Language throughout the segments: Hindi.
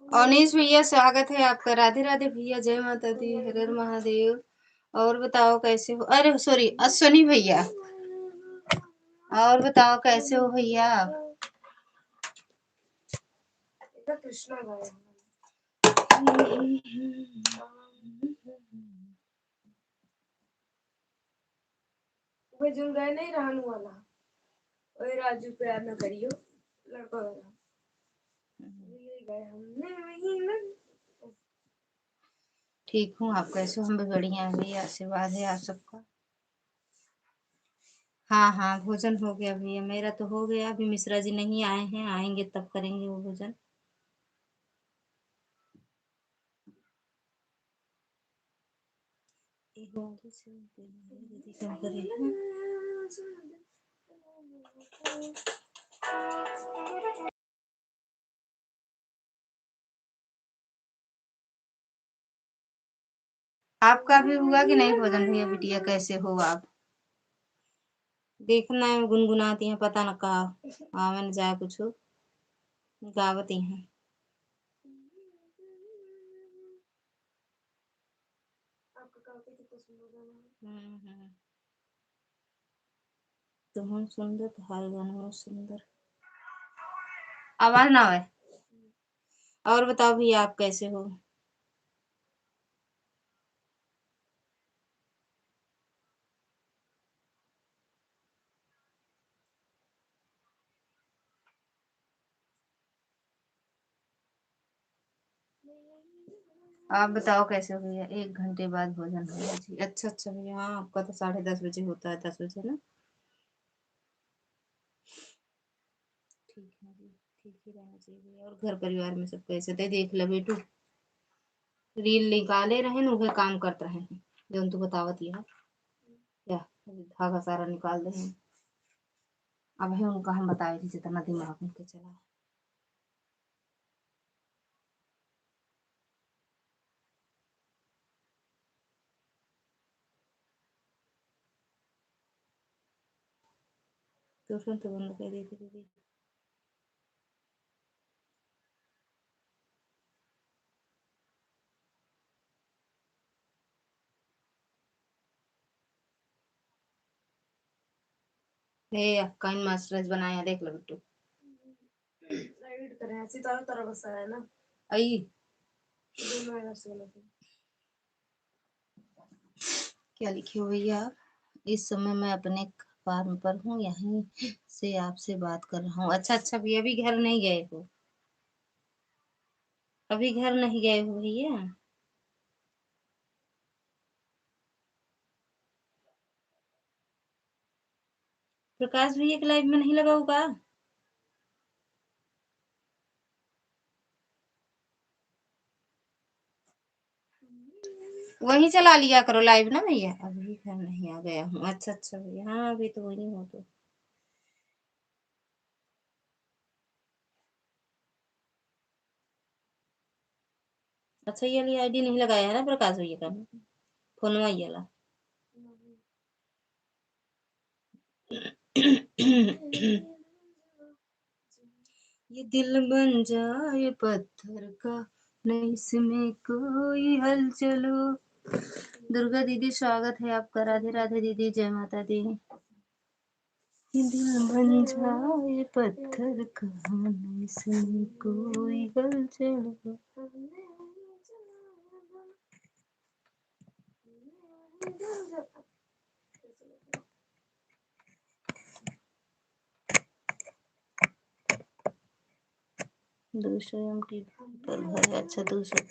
अवनीश भैया स्वागत है आपका। राधे राधे भैया, जय माता दी, हर हर महादेव। और बताओ कैसे हो? अरे सॉरी, अश्वनी भैया। और बताओ कैसे हो भैया आप? कृष्णा गाया वो जो गए नहीं रहने वाला, ओए राजू प्यार न करियो लड़का वाला, ये गए हमने वही ना। ठीक हूँ, आप कैसे हो? हम भी बढ़िया हैं भैया, आशीर्वाद है आप सबका। हाँ हाँ, भोजन हो गया भैया, मेरा तो हो गया। अभी मिश्रा जी नहीं आए हैं, आएंगे तब करेंगे वो भोजन। आपका भी हुआ कि नहीं भोजन भैया? बिटिया कैसे हो आप? देखना है, गुनगुनाती हैं, पता न कहा आवे न जाए कुछ गावती हैं। तुम सुंदर, तुम्हारे गाना सुंदर। आवाज ना आवे। और बताओ भैया आप कैसे हो? आप बताओ कैसे हो भैया? 1 घंटे बाद भोजन होगा जी। अच्छा अच्छा भैया, हाँ आपका तो 10:30 बजे होता है, 10 बजे ना। ठीक है जी, ठीक ही रहना चाहिए भैया। और घर परिवार में सब कैसे थे? देख ल बेटू, रील निकाले रहे न, उहे काम करते रहे हैं जो तू बतावत है क्या। धागा सारा निकाल दे हैं। अब है उनका हम बताए थे, जितना दिमाग उनके चला। ट्यूशन तो बंद कर दी थी दीदी। हे काइन मास्टर्स बनाया, देख लो बिट्टू। एडिट करें ऐसी तरह तरह बस है ना। आई क्या लिखे हो भैया आप? इस समय मैं अपने फार्म पर हूँ, यहीं से आपसे बात कर रहा हूँ। अच्छा अच्छा भैया, अभी घर नहीं गए हो? अभी घर नहीं गए हो भैया? प्रकाश भैया के लाइव में नहीं लगा होगा? वही चला लिया करो लाइव ना भैया। अभी घर नहीं आ गया हूँ। अच्छा अच्छा भैया, हाँ अभी तो वही हो तो। अच्छा, ये वाली आईडी नहीं लगाया है ना प्रकाश भैया का? फोन ये वाला। ये दिल बन जाए पत्थर का, नहीं इसमें कोई हलचल हो। दुर्गा दीदी स्वागत है आपका। राधे राधे दीदी, जय माता दी। ये दिल बन जाए पत्थर का, नहीं इसमें कोई हलचल हो। दूसरे की पर घर है। अच्छा, दूसरे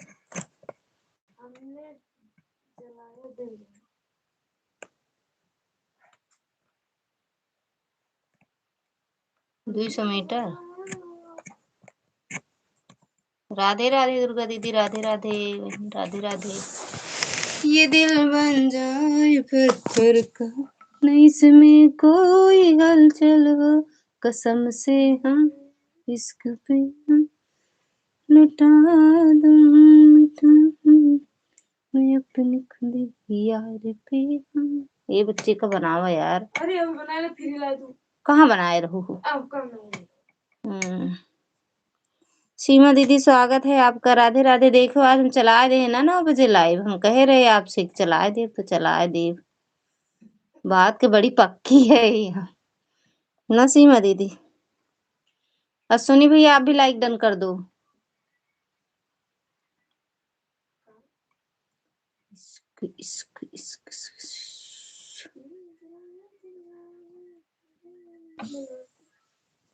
200 मीटर। राधे राधे दुर्गा दीदी, राधे राधे। राधे राधे। ये दिल बन जाए पत्थर का, नहीं इसमें कोई हलचल हो। कसम से हम इश्क पे हम लुटा दूं मैं अपनी खुदी यार पे हम। ये बच्चे का बनावा यार। अरे हम बना ले, फिर ला दूं। कहाँ बनाए रहू? हम्म। सीमा दीदी स्वागत है आपका। राधे राधे। देखो आज हम चला दे ना 9 बजे लाइव। हम कह रहे आपसे चलाए दे तो चलाए दे। बात के बड़ी पक्की है ये ना सीमा दीदी। अश्विनी भैया आप भी लाइक डन कर दो। इश्क इश्क इश्क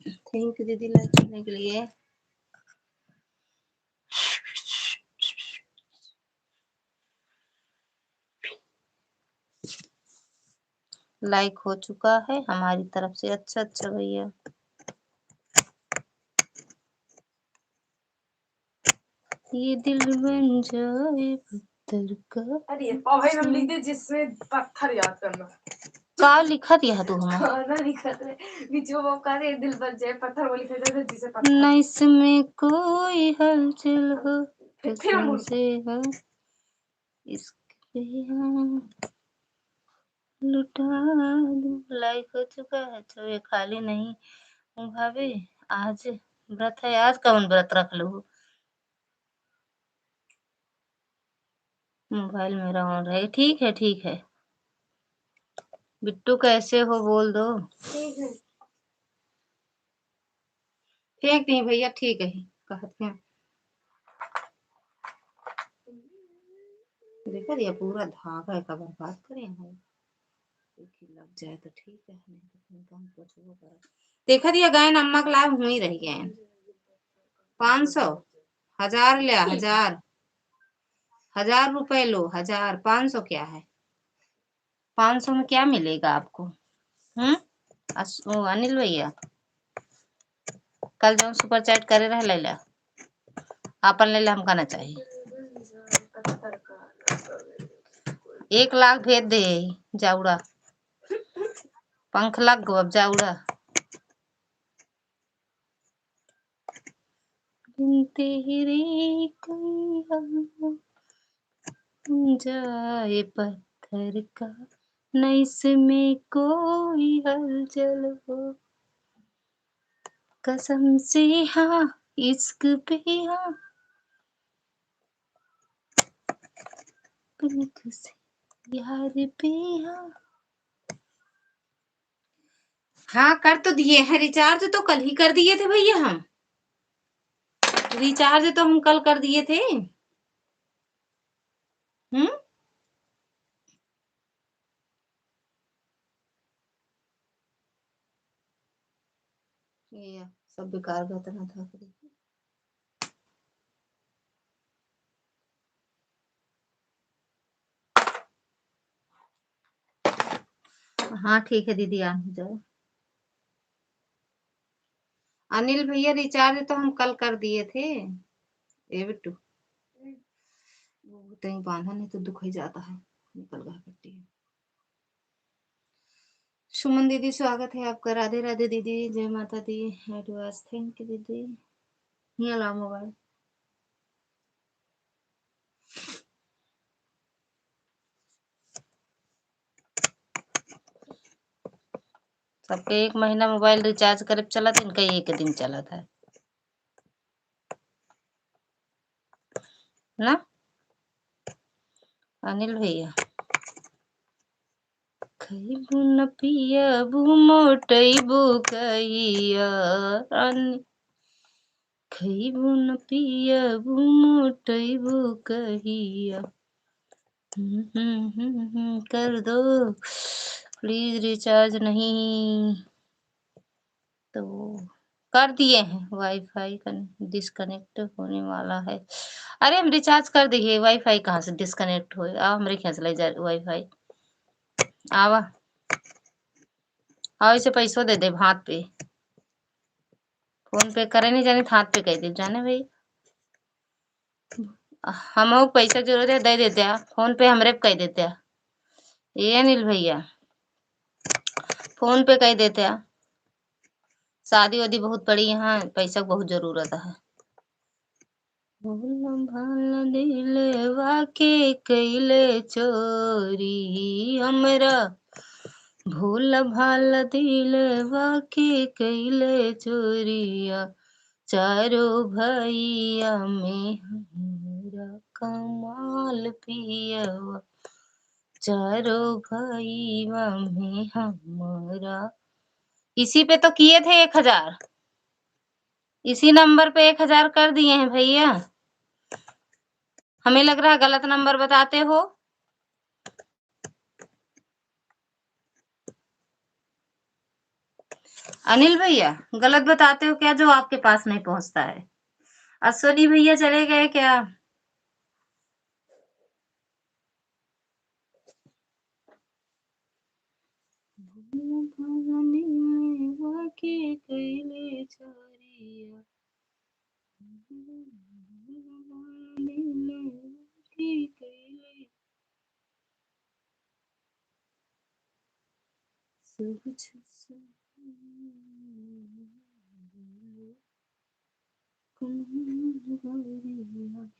थैंक यू दीदी लाइक करने के लिए। लाइक हो चुका है हमारी तरफ से। अच्छा अच्छा भैया। ये दिल बन जाए पत्थर का। अरे भाई हम लिख दे जिसमें पत्थर याद करना। का लिखा दिया तू हम ना लिखा थे बीच वो कह रहे दिल बन जाए पत्थर वो लिखा था जिसे पत्थर न इसमें कोई हलचल हो फिर हम से है इसके लुटा दूं। लाइक हो चुका है तो ये खाली नहीं हूँ भाभी। आज व्रत है। आज कौन व्रत रख लो। मोबाइल मेरा ऑन रहे। ठीक है ठीक है। बिट्टू कैसे हो बोल दो। फेंक नहीं भैया ठीक है कहते हैं। देखा दिया पूरा धागा का बर्बाद करें हम। लग जाए तो ठीक है नहीं तो हम कुछ वो कर। देखा दिया गए अम्मा के लाभ हुई रही गए 500 1000 लिया 1000 रुपए लो 1500 क्या है। 500 में क्या मिलेगा आपको। अनिल भैया कल जो सुपर चैट करे रहे ले ला आपन ले ला हम कहना चाहिए 1 लाख भेज दे जाउड़ा पंख लग गो अब जाउड़ा। तेरे जाए पत्थर का न इसमें कोई हलचल हो कसम से हाँ इश्क पे हाँ से यार पे हाँ। हाँ कर तो दिए हैं रिचार्ज तो कल ही कर दिए थे भैया हम। रिचार्ज तो हम कल कर दिए थे। ये सब बेकार का इतना था। हाँ ठीक है दीदी आ जाओ। अनिल भैया रिचार्ज तो हम कल कर दिए थे। ए बिट्टू वो कहीं बांधा नहीं तो दुख ही जाता है निकल गया पट्टी। सुमन दीदी स्वागत है आपका। राधे राधे दीदी जय माता दी। एडवांस थैंक यू दीदी। ये ला मोबाइल सबके 1 महीना मोबाइल रिचार्ज करे चला था इनका 1 दिन चला था ना अनिल भैया। खइबू न पियबू मोटैबू कहिया खइबू न पियबू मोटैबू कहिया। कर दो प्लीज रिचार्ज नहीं तो कर दिए हैं। वाईफाई डिस्कनेक्ट होने वाला है। अरे हम रिचार्ज कर दिए वाईफाई कहाँ से डिस्कनेक्ट हो। आओ हमारे खींच ले जा वाईफाई आवा आओ इसे पैसों दे दे हाथ पे फोन पे करे नहीं जाने हाथ पे कह दे जाने भाई हम पैसा जरूरत है दे देते हैं फोन पे हमरे कह देते हैं। ये अनिल भैया फोन पे कह देते हैं। शादी वादी बहुत पड़ी यहाँ पैसा बहुत जरूरत है। भूल भाल दिलवा के कैले चोरी हमरा भूल भाल दिलवा के कैले चोरिया चारों भैया में हमरा कमाल पियवा, चारों भैया में हमरा। इसी पे तो किए थे 1000, इसी नंबर पे 1000 कर दिए हैं भैया। हमें लग रहा है गलत नंबर बताते हो। अनिल भैया गलत बताते हो क्या, जो आपके पास नहीं पहुंचता है। अश्वनी भैया चले गए क्या?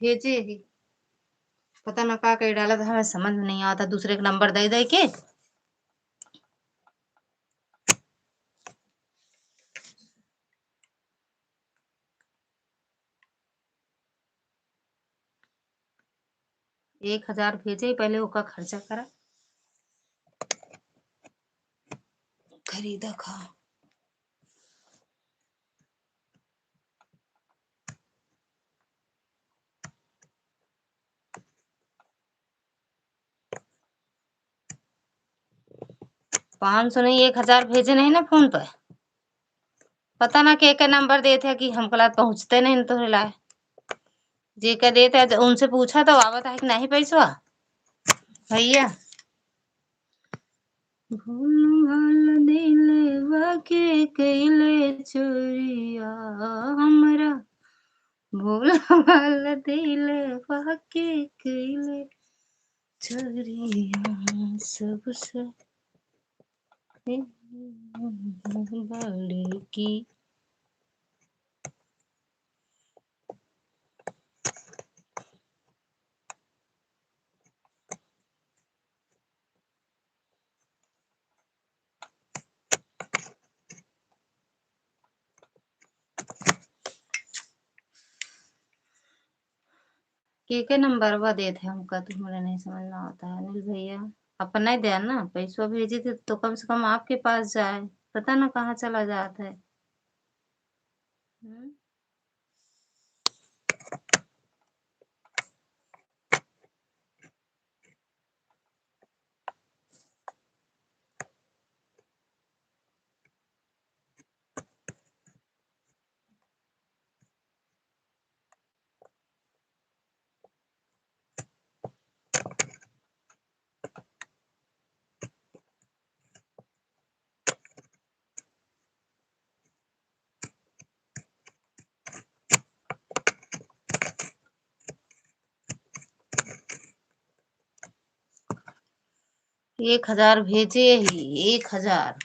भेजे ही पता ना का कही डाला था, हमें समझ में नहीं आता, दूसरे का नंबर दे दे के। एक 1000 भेजे, पहले उसका खर्चा करा, खरीदा खा। पाँच सौ नहीं, 1000 भेजे नहीं ना फोन पे। पता ना के नंबर देते कि हमको ला पहुंचते नहीं तो लाए, जे का देते तो उनसे पूछा तो आवत है कि नहीं पैसा भैया। भूल भाल दिलवा के कैले चोरिया हमरा, भूल भाल दिलवा के कैले चोरिया, सबसे बड़ी की। के नंबर वा दे थे हमका, तुम्हारे नहीं समझ में आता है अनिल भैया। अपन नहीं दे ना पैसा भेजी थे तो कम से कम आपके पास जाए, पता ना कहाँ चला जाता है। 1000 भेजे ही, 1000।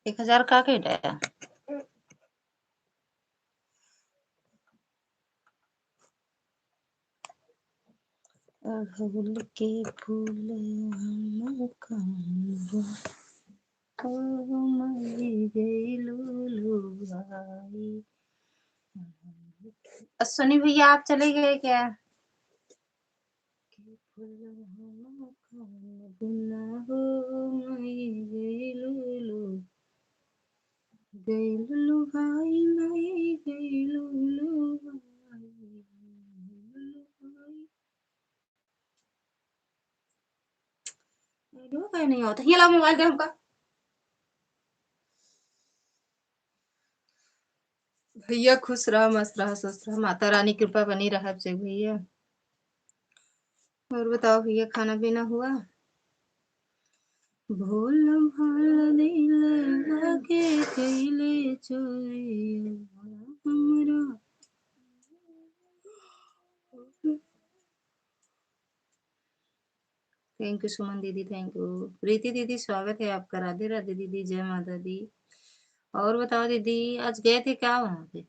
एक 1000 का डाया। अड़हुल के फूल हम कहूँ मरी गईलू लुभाई। अश्वनी भैया आप चले गए क्या? गईलू भाई नहीं गईलू भाई। नहीं होता, ये ला मोबाइल दे हमका। भैया खुश रहा, मस्त रहा, स्वस्थ रहा, माता रानी कृपा बनी रहा जय भैया। और बताओ भैया, खाना पीना हुआ? भूल भाल दिल के कैले चोरिया हमरा। थैंक यू सुमन दीदी, थैंक यू प्रीति दीदी, स्वागत है आपका। राधे राधे दीदी, जय माता दी। और बताओ दीदी, आज गए थे क्या वहां पे?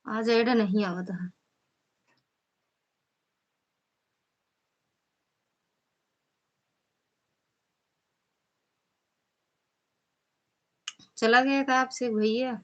आज ऐड नहीं आवत है। चला गया था आपसे भैया।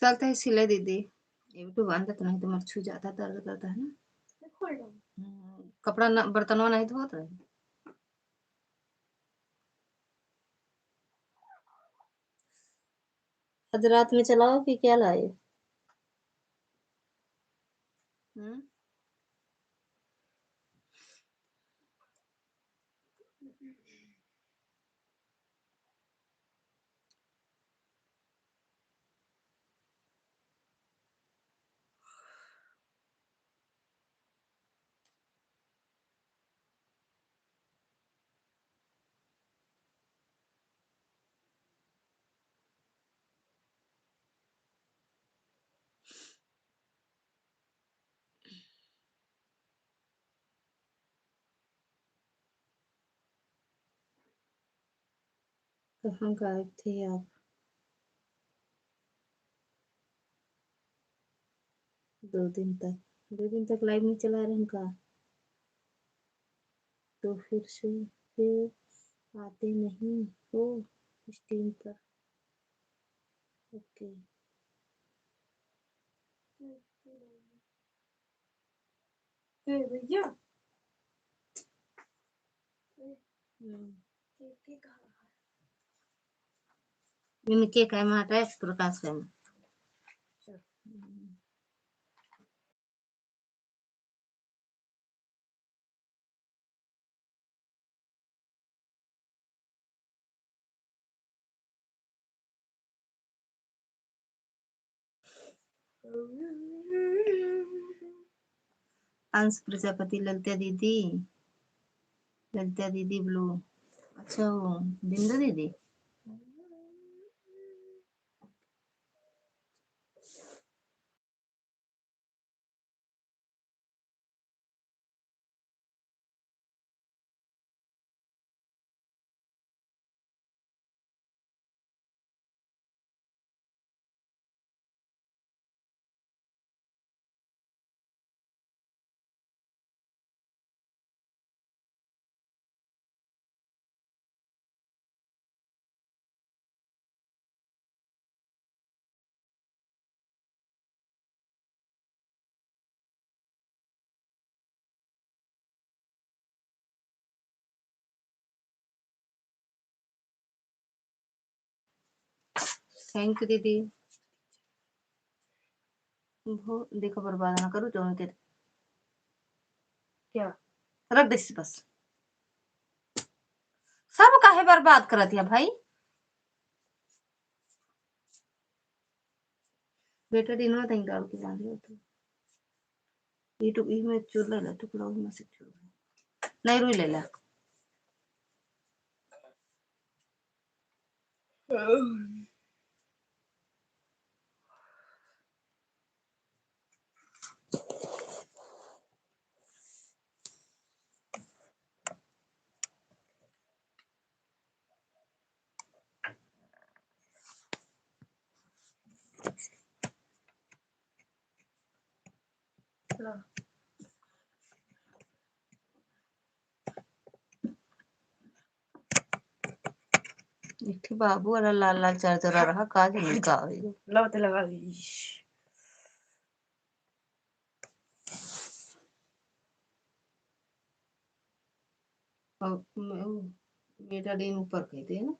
चलता है सिले दीदी। यूट्यूब बंद तो नहीं तो मर छू जाता, दर्द करता है ना। खोल दो। कपड़ा न, बर्तनवा नहीं धोत रहे। आज रात में चलाओ कि क्या लाए? हम्म। कहाँ गायब थे आप? 2 दिन तक, 2 दिन तक लाइव नहीं चला रहे इनका। तो फिर आते नहीं हो स्ट्रीम पर। ओके। भैया हम्म। केक कहाँ रखा इनके काय माटा है प्रकाश का। है? अंश प्रजापति, ललिता दीदी ब्लू। अच्छा वो बिंदु दीदी। थैंक यू दीदी। वो देखो बर्बाद ना करूँ तो के क्या? रख दे बस। सब काहे बर्बाद करत या भाई। बेटा दिन में डाल के बांध तो में चूर ले टुकड़ा में से चूर नहीं रुई ले ला। ला। इठी बाबू वाला लाल लाल चार्जर रहा काज निका लो ते लगा ली। और बेटाडीन ऊपर कहते हैं ना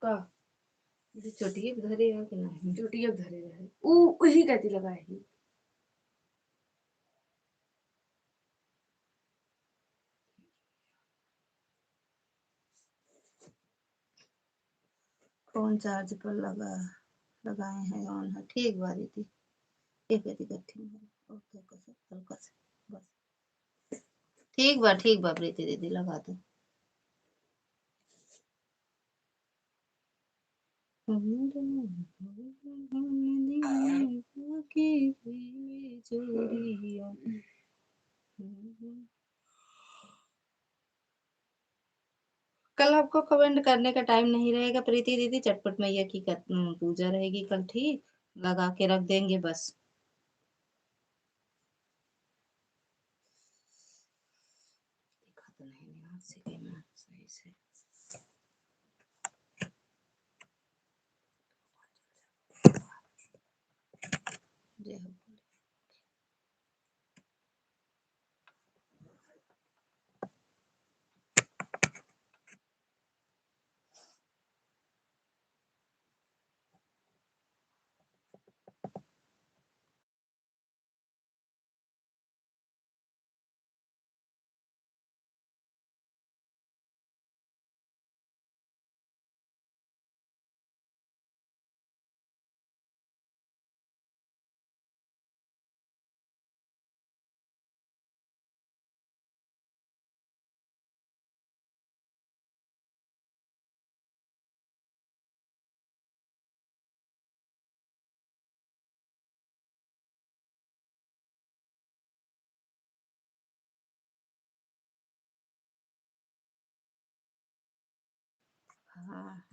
का ये छोटी घरे है कि नहीं चोटी अब धरे रहे ऊ वही कहती लगा है फोन चार्ज पर लगाए हैं ऑन है ठीक बारी थी एक यदि इकट्ठी में ओके कसे हल्का से बस ठीक बा प्रीति दीदी लगा दो कल आपको कमेंट करने का टाइम नहीं रहेगा प्रीति दीदी चटपट मैया की पूजा रहेगी कल ठीक लगा के रख देंगे बस दिखा तो नहीं ध्यान से कि मैं सही से जय हो भोले। हाँ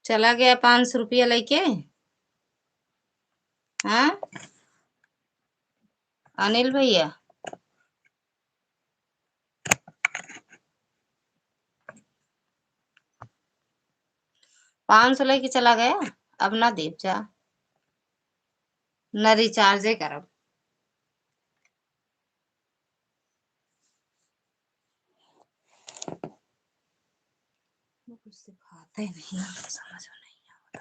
चला गया 500 रुपया लेके हाँ अनिल भैया 500 लेके चला गया अब ना देव जा न रिचार्जे करब वो कुछ सिखाते नहीं समझ में नहीं आता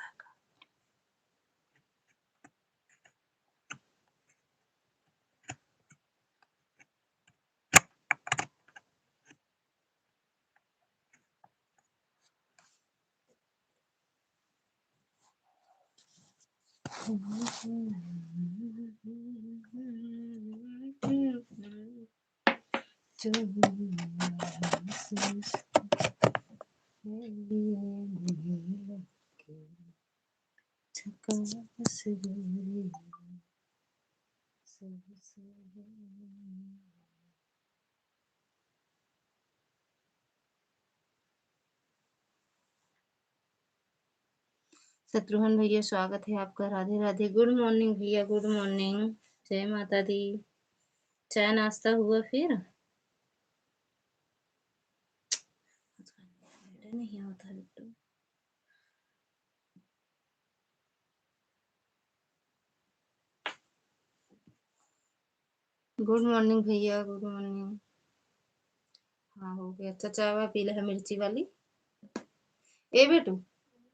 शत्रुघ्न भैया स्वागत है आपका राधे राधे गुड मॉर्निंग भैया गुड मॉर्निंग जय माता दी चाय नाश्ता हुआ फिर नहीं होता बिट्टू गुड मॉर्निंग भैया, गुड मॉर्निंग। हाँ हो गया। अच्छा चाय वाय पी ले है मिर्ची वाली। ए बेटू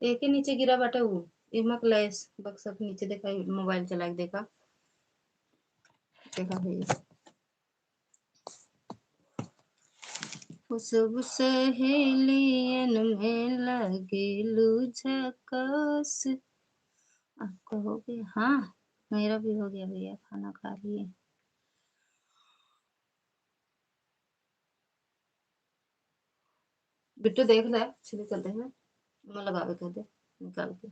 एक ही नीचे गिरा बाटे वो इमक लैस बक्सा के नीचे देखा मोबाइल चला के देखा देखा भैया खुशबू सहेलियन में लगेलू झकास। आपका हो गया? हाँ मेरा भी हो गया भैया, खाना खा लिए। बिट्टू देख ले छिली कर दे मैं लगावे कर दे निकाल के।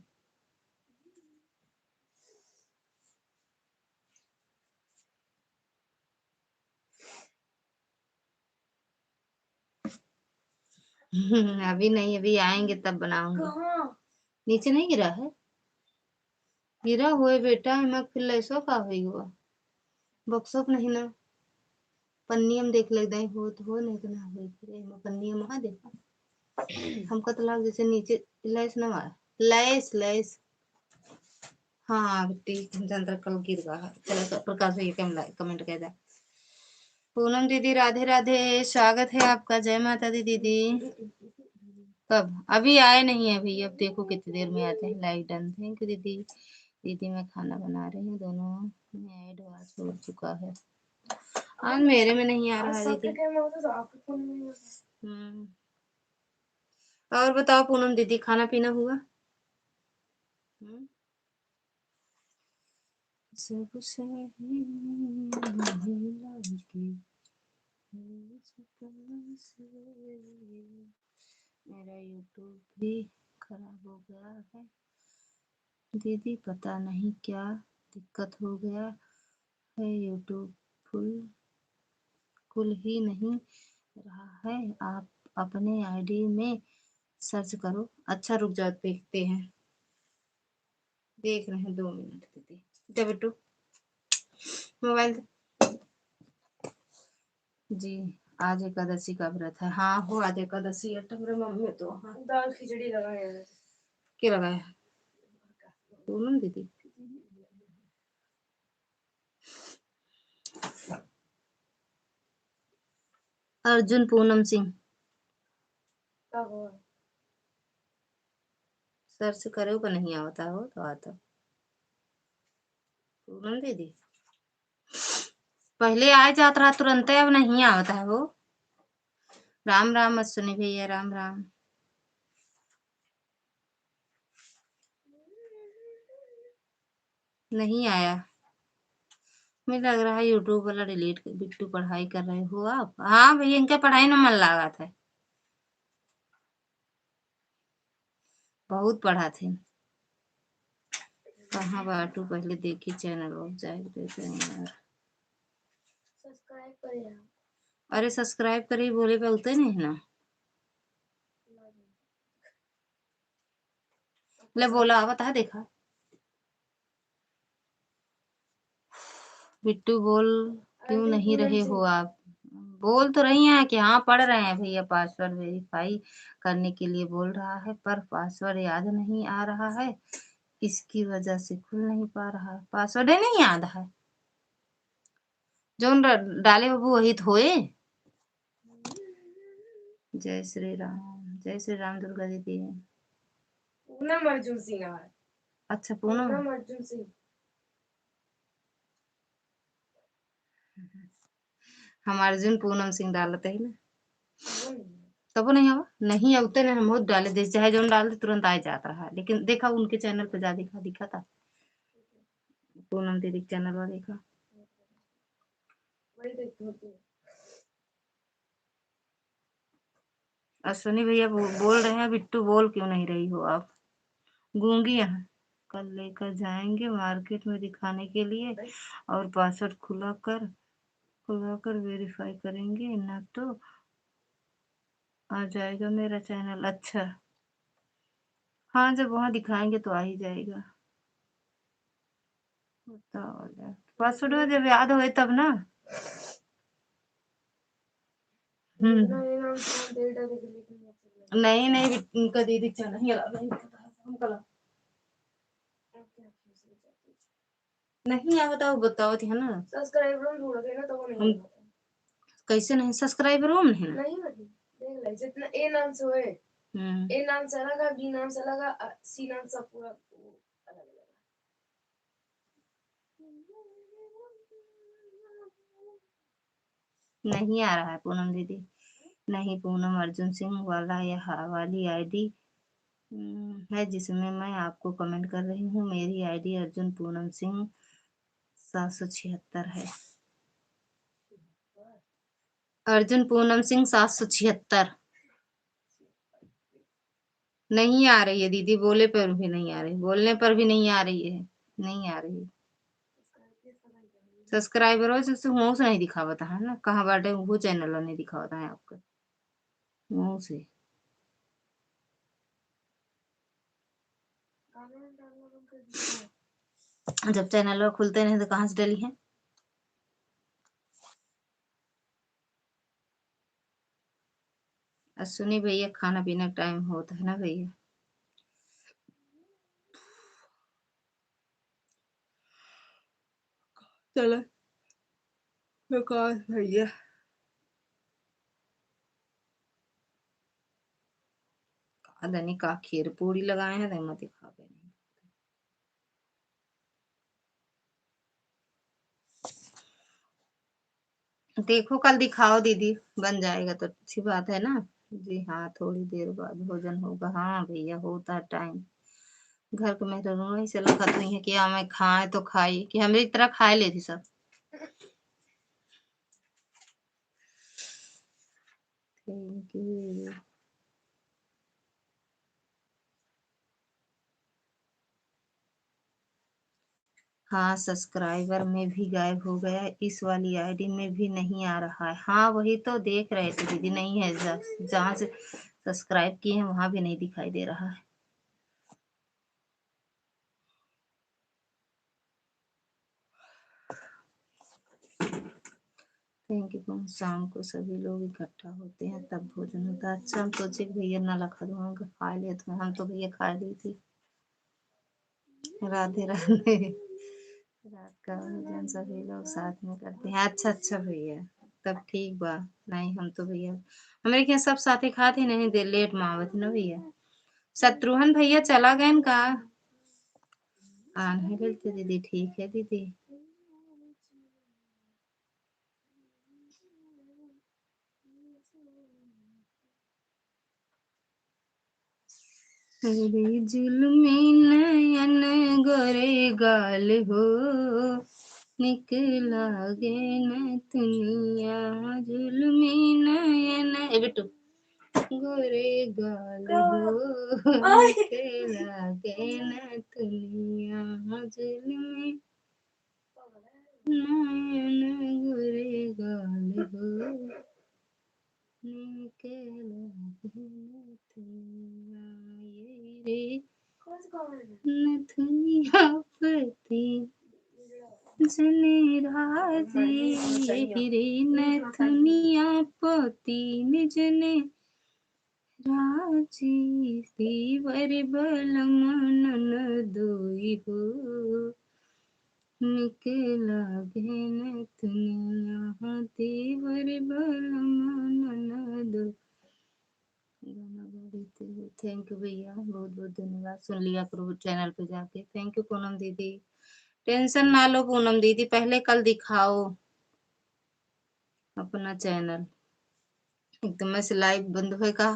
अभी नहीं, अभी आएंगे तब बनाऊंगी। नीचे नहीं गिरा है? गिरा हुआ बेटा मैं फिर लैसो का हुई हुआ बक्सो नहीं ना पन्नियम देख ले दई हो तो हो नहीं तो ना हुई फिर मैं पन्नियम वहां देखा हमको तो लग जैसे नीचे लैस ना मारा लैस लैस। हाँ बेटी अंदर कल गिर गया है। चलो प्रकाश भैया कमेंट कर दे। पूनम दीदी राधे राधे, स्वागत है आपका। जय माता दी दीदी। कब? अभी आए नहीं है अभी, अब देखो कितनी देर में आते हैं। लाइक डन, थैंक यू दीदी। दीदी मैं खाना बना रही हूँ, दोनों में ऐड हो चुका है। आज मेरे में नहीं आ रहा दीदी। और बताओ पूनम दीदी खाना पीना हुआ? सब सही लगे मेरा यूट्यूब भी खराब हो गया है दीदी, पता नहीं क्या दिक्कत हो गया है। यूट्यूब कुल ही नहीं रहा है। आप अपने आईडी में सर्च करो। अच्छा रुक जाओ देखते हैं, देख रहे हैं 2 मिनट दीदी। जब बेटू मोबाइल जी आज एकादशी का व्रत है। हाँ हो आज एकादशी है। मेरे मम्मी तो हाँ दाल खिचड़ी लगाया है। क्या लगाया? पूनम दीदी अर्जुन पूनम सिंह सर्च करे का नहीं आता हो तो आता। पूनम दीदी पहले आ जाता रहा तुरंत, अब नहीं आता है वो। राम राम अश्विनी भैया, राम राम। नहीं आया, मुझे लग रहा है यूट्यूब वाला डिलीट कर। बिट्टू पढ़ाई कर रहे हो आप? हाँ भैया इनके पढ़ाई में मन लगा था, बहुत पढ़ा थे। कहाँ बाटू पहले देखी चैनल हो जाए देते हैं यार। सब्सक्राइब करिए। अरे सब्सक्राइब करे बोले पे उतरे नहीं है ना। ले बोला बता देखा बिट्टू बोल क्यों नहीं रहे हो आप? बोल तो रही हैं कि हाँ पढ़ रहे हैं भैया, पासवर्ड वेरीफाई करने के लिए बोल रहा है पर पासवर्ड याद नहीं आ रहा है, इसकी वजह से खुल नहीं पा रहा है। पासवर्ड ही नहीं याद है जो डाले बाबू वही तो होए। जय श्री राम, जय श्री राम दुर्गा दीदी। पूनम अर्जुन सिंह है। अच्छा पूनम अर्जुन सिंह। हम अर्जुन पूनम सिंह डालते ही ना तब वो नहीं आवा नहीं आते ना हम डाले दे चाहे जो डाल दे तुरंत आ जाता है। लेकिन देखा उनके चैनल पे जा दिखा दिखा था पूनम दीदी चैनल पर देखा। अश्विनी भैया बोल रहे हैं बिट्टू बोल क्यों नहीं रही हो आप? गूंगी यहाँ कल लेकर जाएंगे मार्केट में दिखाने के लिए और पासवर्ड खुला कर वेरीफाई करेंगे ना तो आ जाएगा मेरा चैनल। अच्छा हाँ जब वहां दिखाएंगे तो आ ही जाएगा। बताओ पासवर्ड जब याद हो तब ना। नहीं नहीं उनका दीदी चैनल ही नहीं पता हमको नहीं आवत आओ बताओ थी है ना। सब्सक्राइबर ढूंढ के ना तो वो नहीं हम होता। कैसे नहीं सब्सक्राइबर हो नहीं नहीं नहीं देख ले जितना ए नाम से होए, ए नाम से अलग है, बी नाम से अलग है, सी नाम से पूरा अलग अलग नहीं आ रहा है पूनम दीदी। नहीं पूनम अर्जुन सिंह वाला यह वाली आईडी है जिसमें मैं आपको कमेंट कर रही हूँ। मेरी आईडी अर्जुन पूनम सिंह 776 है। अर्जुन पूनम सिंह 776 नहीं आ रही है दीदी। बोले पर भी नहीं आ रही, बोलने पर भी नहीं आ रही है, नहीं आ रही है। सब्सक्राइबर हो जिससे मुंह से नहीं दिखावता है ना, कहाँ बाटे वो चैनल नहीं दिखावता है आपका मुंह से। जब चैनल खुलते नहीं तो कहाँ से डली है। सुनी भैया खाना पीना टाइम होता है ना भैया। चलो विकास भैया नहीं का खीर पूरी लगाए हैं तो मत खा पे नहीं। देखो कल दिखाओ दीदी, बन जाएगा तो अच्छी बात है ना। जी हाँ थोड़ी देर बाद भोजन होगा। हाँ भैया होता है टाइम। घर के मेहरानों ऐसे लखत नहीं है कि हाँ मैं खाए तो खाई कि हमारी तरह खाए लेती सब। Thank you. हाँ सब्सक्राइबर में भी गायब हो गया, इस वाली आईडी में भी नहीं आ रहा है। हाँ वही तो देख रहे थे दीदी, नहीं है जहाँ से सब्सक्राइब किए हैं वहां भी नहीं दिखाई दे रहा है। Thank you. शाम को सभी लोग इकट्ठा होते हैं तब भोजन होता है। अच्छा हम सोचे कि भैया ना लखा दूंगा खा ले, तो हम तो भैया खा ली थी। राधे राधे। रात का भोजन सभी लोग साथ में करते हैं। अच्छा अच्छा भैया तब ठीक बा। नहीं हम तो भैया हमारे यहाँ सब साथे खाते नहीं दे लेट मावत ना भैया। शत्रुघ्न भैया चला गए का आने लेते दीदी। ठीक है दीदी। अरे जुल्मी नयन गोरे गाल हो निकला गे न दुनिया। जुल्मी नयन ए बेटू गोरे गाल हो निकला गे न दुनिया। जुल्मी नयन गोरे गाल हो निकला गे न दुनिया। ये रे नथुनिया पति जने राजी रे नथुनिया पति निजने राजी। देवर बलम ननदोई हो निकला गे नथुनिया। देवर बलम ननदो। थैंक यू भैया बहुत बहुत धन्यवाद। सुन लिया करो चैनल पे जाके। थैंक यू पूनम दीदी। टेंशन ना लो पूनम दीदी, पहले कल दिखाओ अपना चैनल। एकदम से लाइव बंद होएगा।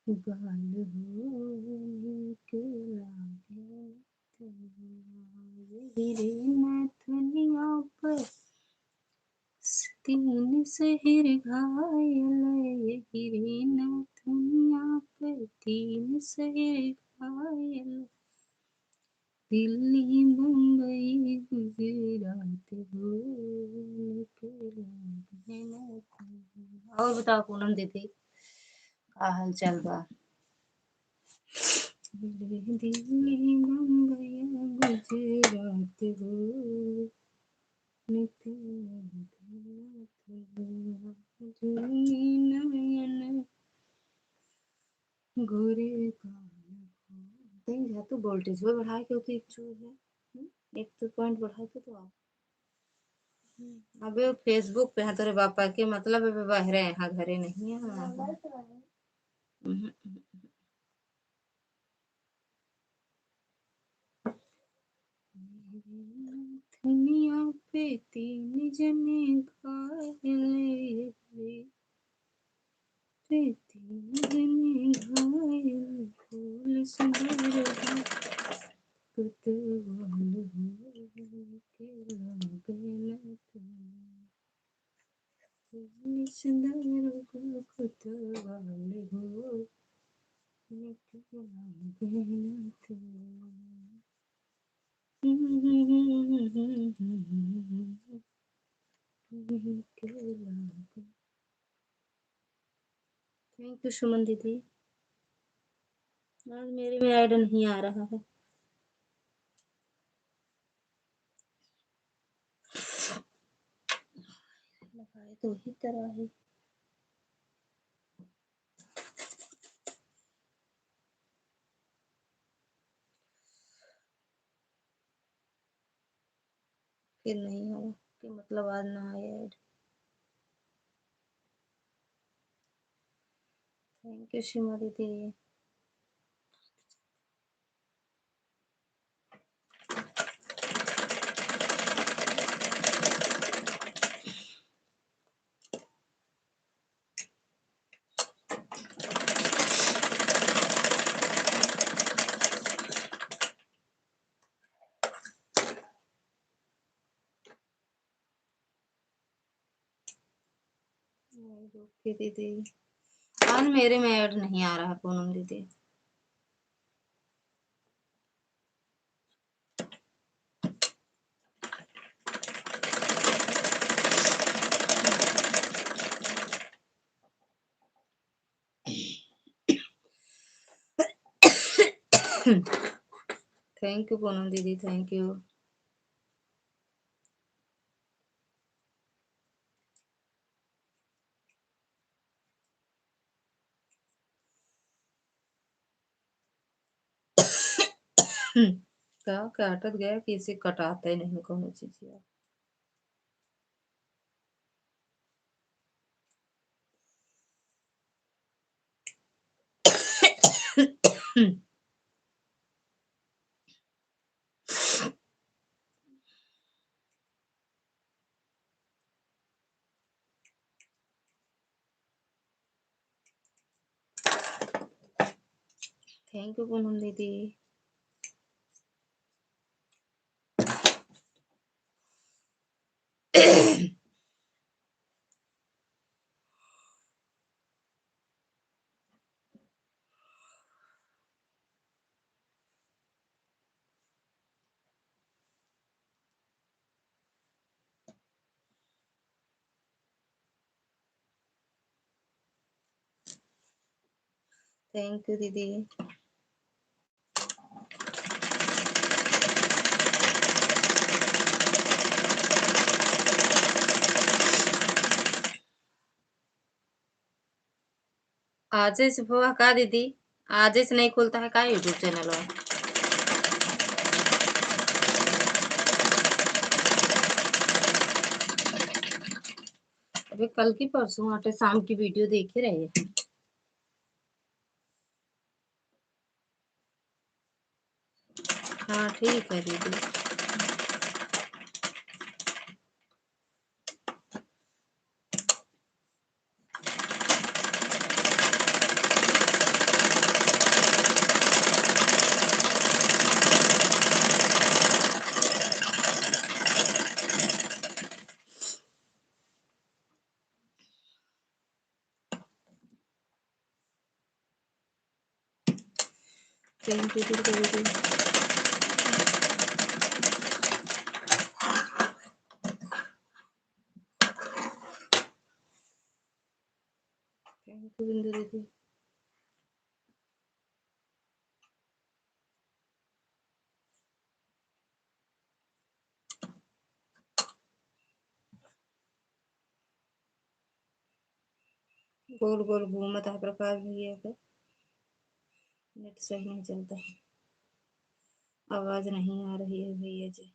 गाल हो निकला रे नथुनिया पर तीन शहर घायल। गिरे नथुनिया पर तीन शहर घायल। दिल्ली मुंबई गुजरात हो निकला। और बताओ पूनम दीदी का हाल चाल बा। दिल्ली मुंबई गुजरात हो गोरे का तो वोल्टेज वो बढ़ाए क्योंकि एक चूर है। एक तो पॉइंट बढ़ाए तो आप अबे फेसबुक पे है तेरे पापा के मतलब अबे बाहर है, यहाँ घरे नहीं है हमारे। दुनिया पे तीन जने घायल पे तीन जने घायल फूल सुंदर कुतवाल हो के लागल फूल सुंदर कुतवाल हो के लागल थैंक यू सुमन दीदी। आज मेरे में ऐड नहीं आ रहा है। लगाए तो ही तरह है। फिर नहीं आया कि मतलब आज ना आया ऐड। थैंक यू सीमा दीदी। ओके दीदी आज मेरे में ऐड नहीं आ रहा पूनम दीदी। थैंक यू पूनम दीदी थैंक यू। क्या काटत गया किसी कटाते नहीं कोनो चीज यार। थैंक यू पूनम दीदी। थैंक यू दीदी। आज से सुबह का दीदी आज से नहीं खुलता है का यूट्यूब चैनल है। अभी कल की परसों आटे शाम की वीडियो देख ही रहे हैं। हाँ ठीक है दीदी। थैंक यू दीदी। थैंक यू बिंदु दीदी। गोल गोल घूमता है प्रकाश भैया का। नेट सही नहीं चलता है, आवाज नहीं आ रही है भैया जी।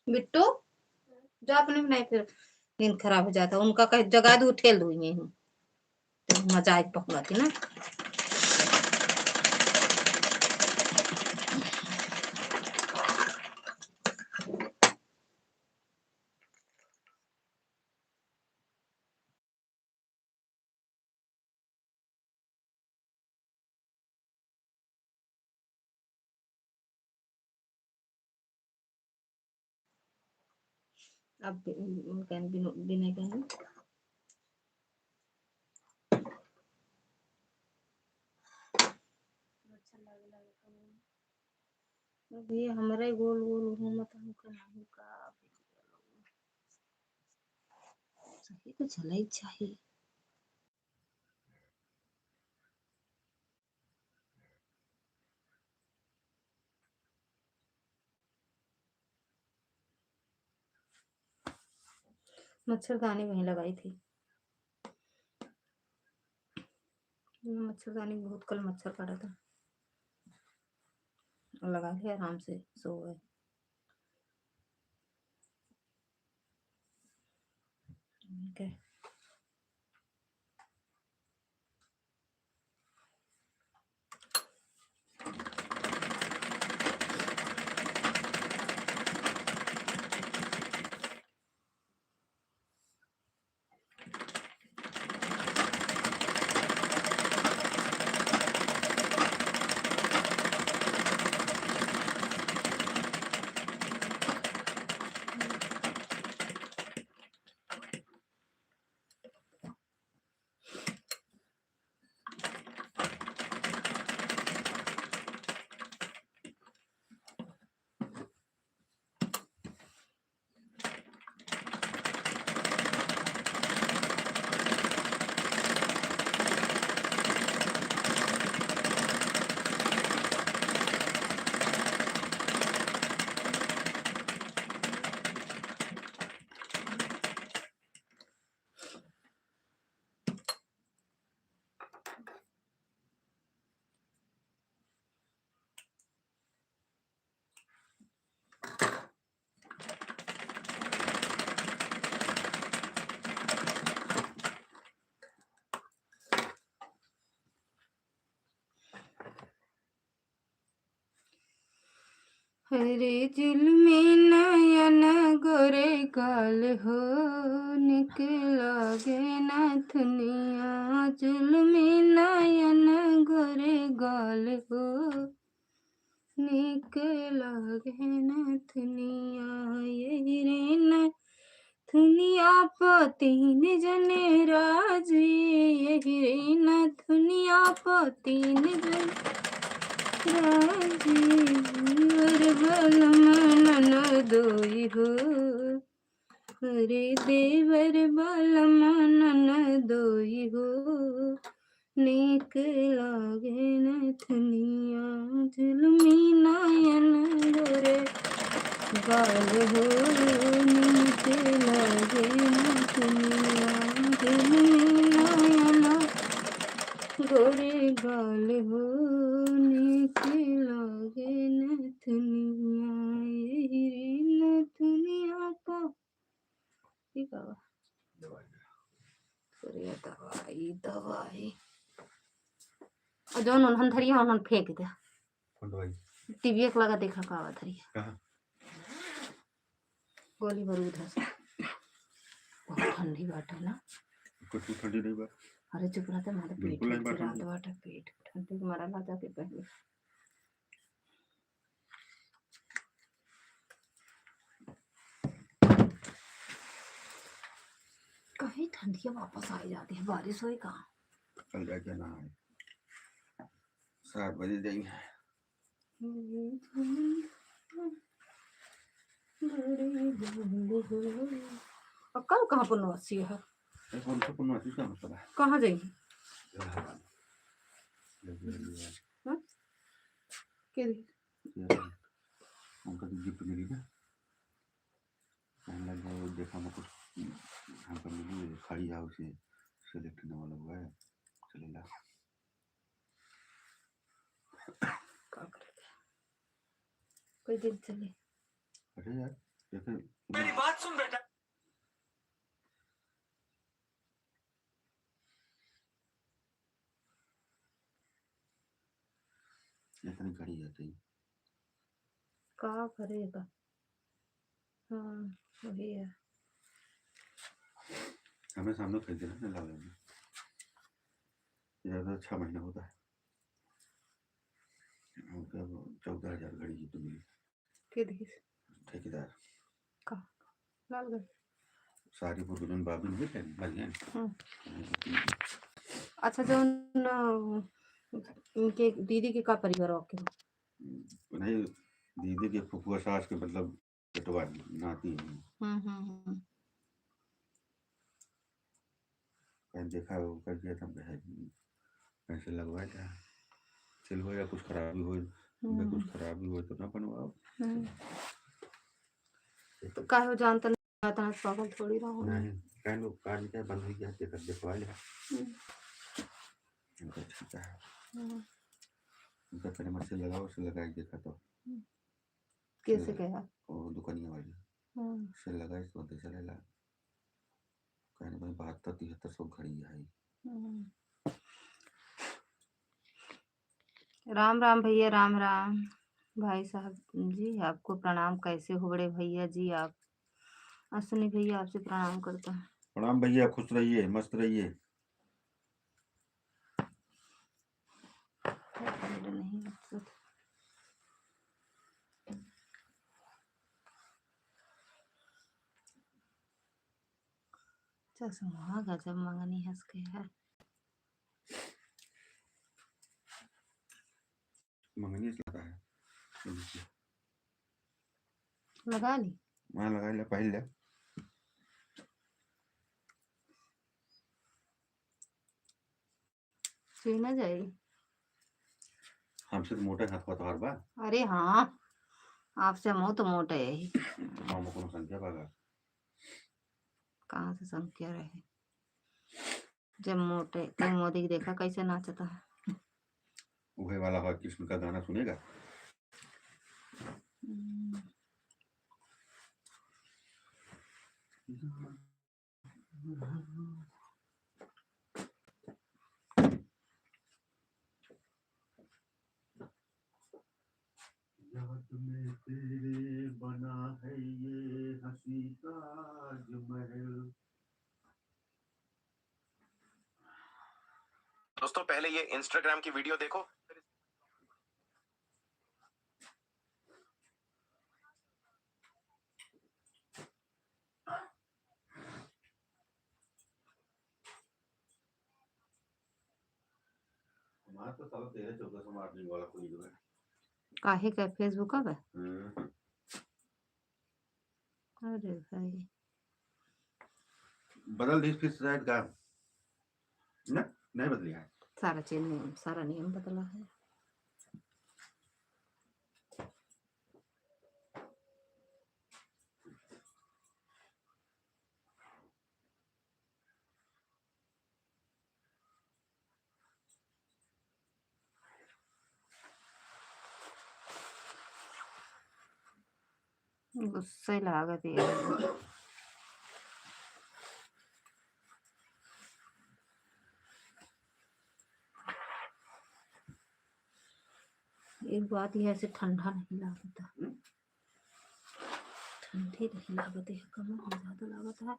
बिट्टू जो अपने नहीं, फिर नींद खराब हो जाता, उनका कहीं जगा दू ठेल दू हूँ तो मजाक पकड़ती ना। अब उनका बिना कहीं भैया हमारा गोल गोल घूमत हमका नहीं का सही तो चला ही चाहिए। मच्छरदानी वहीं लगाई थी, मच्छरदानी बहुत कल मच्छर काटा था, लगा के आराम से सो गए। Okay. हरे जुल्मे नयन गोरे गाल हो, निकला गे नाथनिया जुल्मे नयन गोरे गाल हो, निकला गे नाथनिया ये रे नाथनिया पतीन जने राजी, ये रे नाथनिया पतीन जन राजी, वर बलम नन दोई हो। रे देवर बालमा ननदोई हो, नीक लागे नथनिया झुलमी नयन गोरे गाल हो, नीक लागे नथनिया झुलमी नयन गोरे गाल हो, नीक लागे नथनिया यही रे नथनिया को ठीक है। दवाई दवाई और जौन उन्हन धरिया उन्हन फेंक दे टीवी एक लगा देखा का धरिया गोली बारूद है बहुत ठंडी बाटे ना कुछ ठंडी नहीं बात अरे चुप रहते मारे पेट बिल्कुल नहीं बात रात बाटे पेट ठंडी के मारा ला जाके पहले कहीं ठंडियाँ वापस आ जाती है बारिश हुई कहाँ कल जाके ना आए 7 बजे जाएंगे और कल कहाँ पुनवासी है कौन सा पुनवासी का मतलब है कहाँ जाएंगे उनका गिफ्ट मिली ना देखा मैं कुछ हमको मिली खड़ी हाउस से सेलेक्ट होने वाला हुआ है चलेगा कोई दिन चले अरे यार जैसे मेरी बात सुन बेटा इतनी खड़ी जाती क्या करेगा हाँ वही है हमें सामने खरीदे ना लावे में ज़्यादा 6 महीना होता है 14,000 घड़ी की तो मिली ठेकेदार का लालगढ़ सारी पुरुजन बाबी नहीं थे बढ़िया अच्छा जो उनके दीदी के का परिवार हो के नहीं दीदी के फुफुआ सास के मतलब बेटवा नाती है कहीं देखा वो कर दिया था पैसे लगवाए था चल हो या कुछ खराबी हो कुछ खराबी हो तो ना बनवाओ तो का हो जानता नहीं आता है पागल थोड़ी रहो नहीं कहीं लोग कार निकाल बंद हो गया देखा देखवा ले उनका ठीक है उनका पहले मत से लगाओ से लगाई देखा तो कैसे गया वो दुकानिया वाली से लगाई तो कैसे ले ला कहने भाई 72-73 घड़ी है राम राम भैया राम राम भाई साहब जी आपको प्रणाम कैसे हो बड़े भैया जी आप अश्विनी भैया आपसे प्रणाम करता हूँ प्रणाम भैया खुश रहिए मस्त रहिए नहीं चश्मा गजब मंगनी हंस के है मंगनी से लगा है लगा ली वहाँ लगा ले पहले ले सुई ना जाएगी हमसे तो मोटा हाथ पता हर बार अरे हाँ आपसे मुँह तो मोटा है ही मामू को संख्या भागा कहाँ से संख्या रहे जब मोटे कहीं मोदी की देखा कैसे नाचता है उहे वाला हो कृष्ण का गाना सुनेगा याद में तेरे बना है ये हंसी ताजमहल दोस्तों पहले ये इंस्टाग्राम की वीडियो देखो हमारा तो साला 13-14 मार्निंग वाला कोई जो है काहे का फेसबुक पे अरे भाई बदल दी फिर शायद का ना नहीं बदली है सारा नियम बदला है। गुस्से लागत है। एक बात यह ऐसे ठंडा नहीं लागता, ठंडी नहीं लागत है, कम ज्यादा लागत है।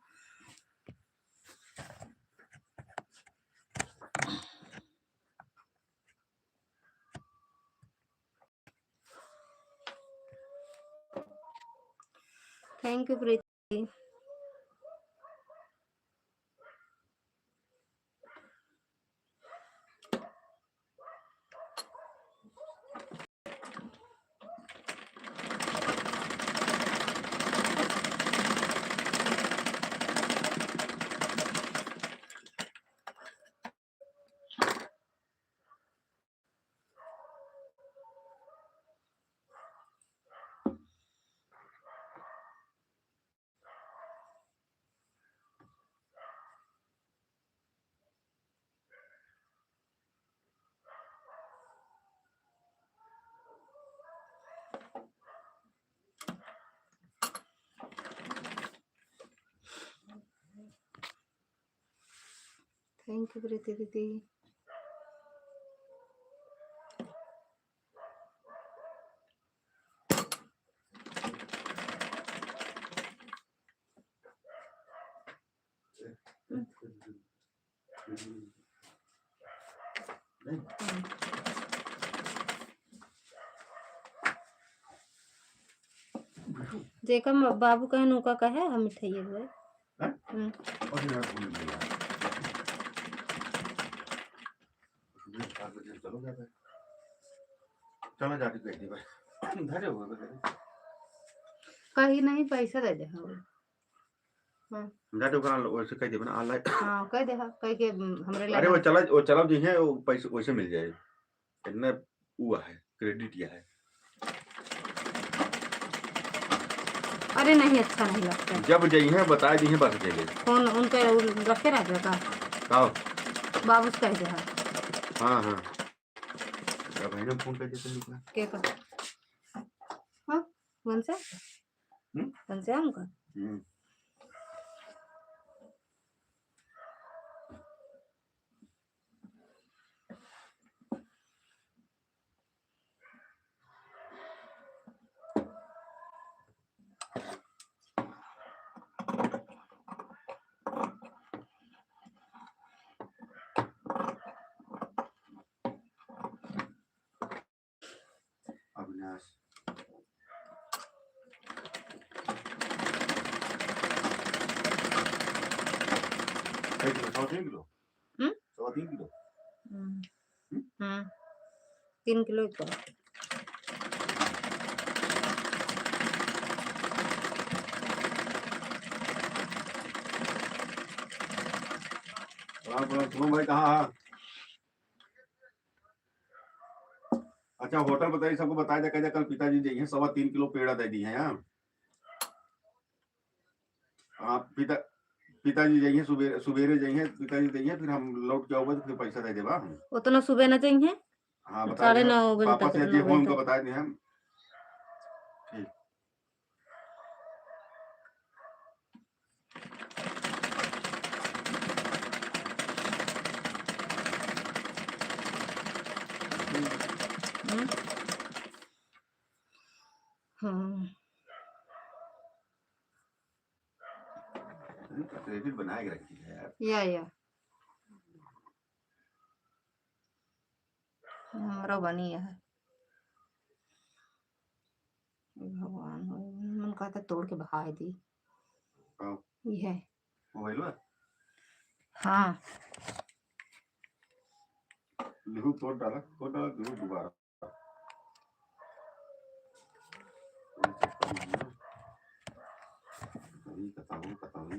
Thank you Preeti. Thank you Preeti दीदी। देखा बाबू कहे नौका का है हम मिठाई हुए चलो जाके कह दी भाई धरे हुए कहीं नहीं पैसा दे दे। जाके ओकरा वैसे कह दे ना ऑनलाइन। हां कह दे कह के हमरे अरे वो चला जी है वो पैसे वैसे मिल जाए इतना हुआ है क्रेडिट या है। अरे नहीं अच्छा नहीं लगता जब जई है बता दी है बस चले फोन उनके रखे रख का आओ बाबू कह दे। हां हां अब भाई ने फोन कर देते निकला के का हां कौन से हम का अविनाश किलो 3 किलो 3 किलो का भाई कहाँ। अच्छा होटल बताइए सबको बताया जा कल पिताजी जी हैं 3.25 किलो पेड़ा दे दी है। हाँ पिताजी जाइए सुबेरे जाइए पिताजी जाइए फिर हम लौट के आओगे तो फिर पैसा दे देगा उतना सुबह ना चाहिए। हाँ बता 9:30 बजे पापा से जी फोन को बता दें हम ठीक। क्रेडिट बना के रखी है यार या हमारा बनी है भगवान मन कहता तोड़ के भाई दी ये है मोबाइल में हाँ लिखो तोड़ डाला लिखो दोबारा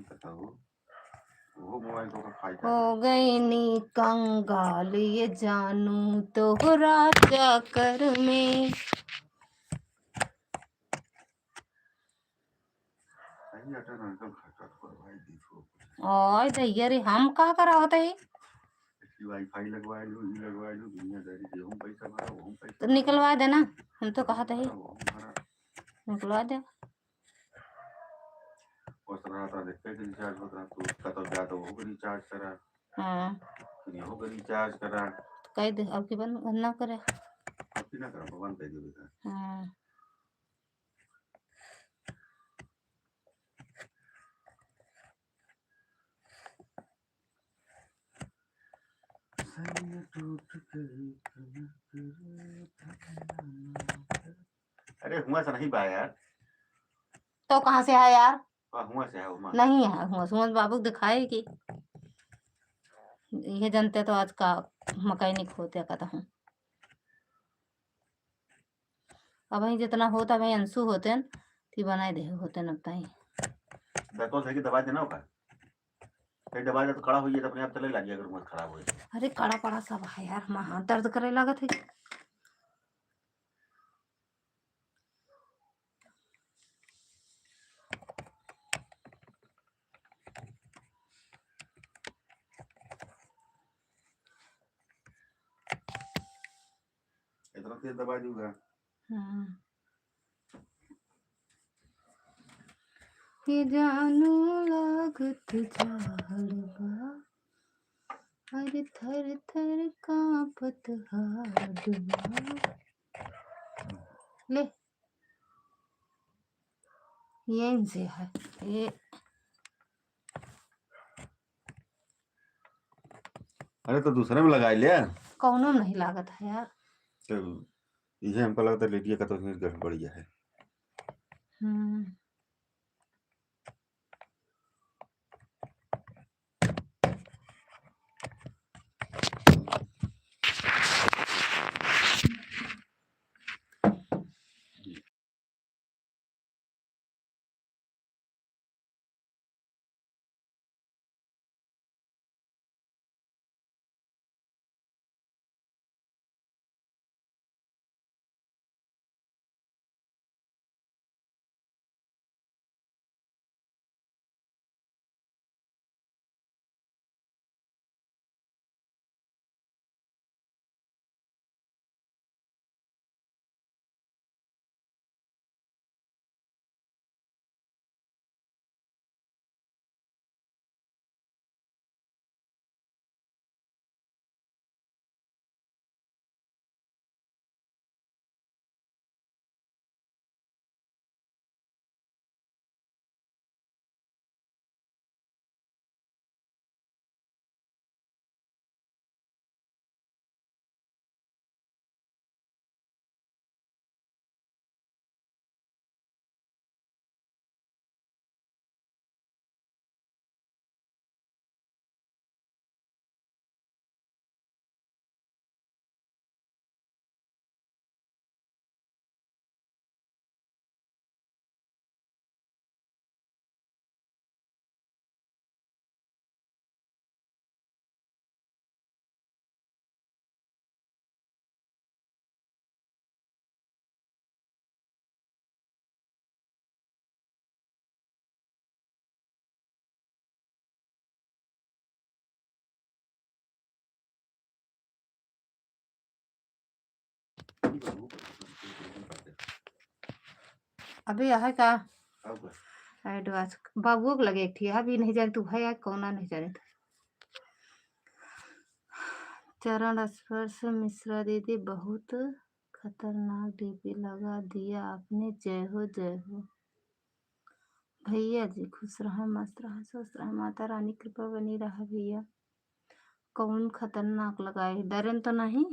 कताओ वो मोबाइल तो खाई हो गई नी कंगाल ये जानू तोहरा चक्कर में। सही अटर अंकल खर्चा करवाई दी थो और भैया रे हम का करा होता है इसकी वाईफाई लगवा लो, ये लगवा लो, दुनियादारी दे हम पैसा भरा, वो हम पैसा तो निकलवा देना। हम तो कहा था ही भरा, वो हम भरा। निकलवा दे। उस रहा था देखते कि रिचार्ज होता रहा तो उसका तो ज्यादा वो भी रिचार्ज करा, हाँ फिर ये भी रिचार्ज करा। तो कह दे अब की बंद ना करे। अब की ना करा भगवान कह दे बेटा। हाँ सैया टूट गई कमर। अरे हुआ से नहीं बा यार। तो कहाँ से है यार? हुआ से है हुआ नहीं है हुआ सुमन बाबू दिखाए कि ये जनते तो आज का मकैनिक होते कहता हूँ। अब वही जितना होता वही अंशु होते न ती बनाए दे होते न ताई देखो सही दवा देना होगा, कई दवा दे तो खड़ा होइए तो अपने आप चले लगिए अगर मुंह खराब हो जाए। अरे कड़ा पड़ा सब है यार हाथ दर्द करे लागत है। इतना तेज दवा दूंगा। ये जानू लागत झाड़वा अरे थर थर कांपत हाडवा ले ये इनसे है ये। अरे तो दूसरे में लगा लिया कौनो नहीं लागत है यार। तो ये हमको लगता है लेटिया का तो गड़बड़िया है। अभी यह का अब एडवांस बाबुओं को लगे थी अभी नहीं जाने तू भाई कौना नहीं जाने। चरण स्पर्श मिश्रा दीदी बहुत खतरनाक डीपी लगा दिया आपने। जय हो भैया जी खुश रहा मस्त रहा स्वस्थ रहा माता रानी कृपा बनी रहा भैया। कौन खतरनाक लगाए डरन तो नहीं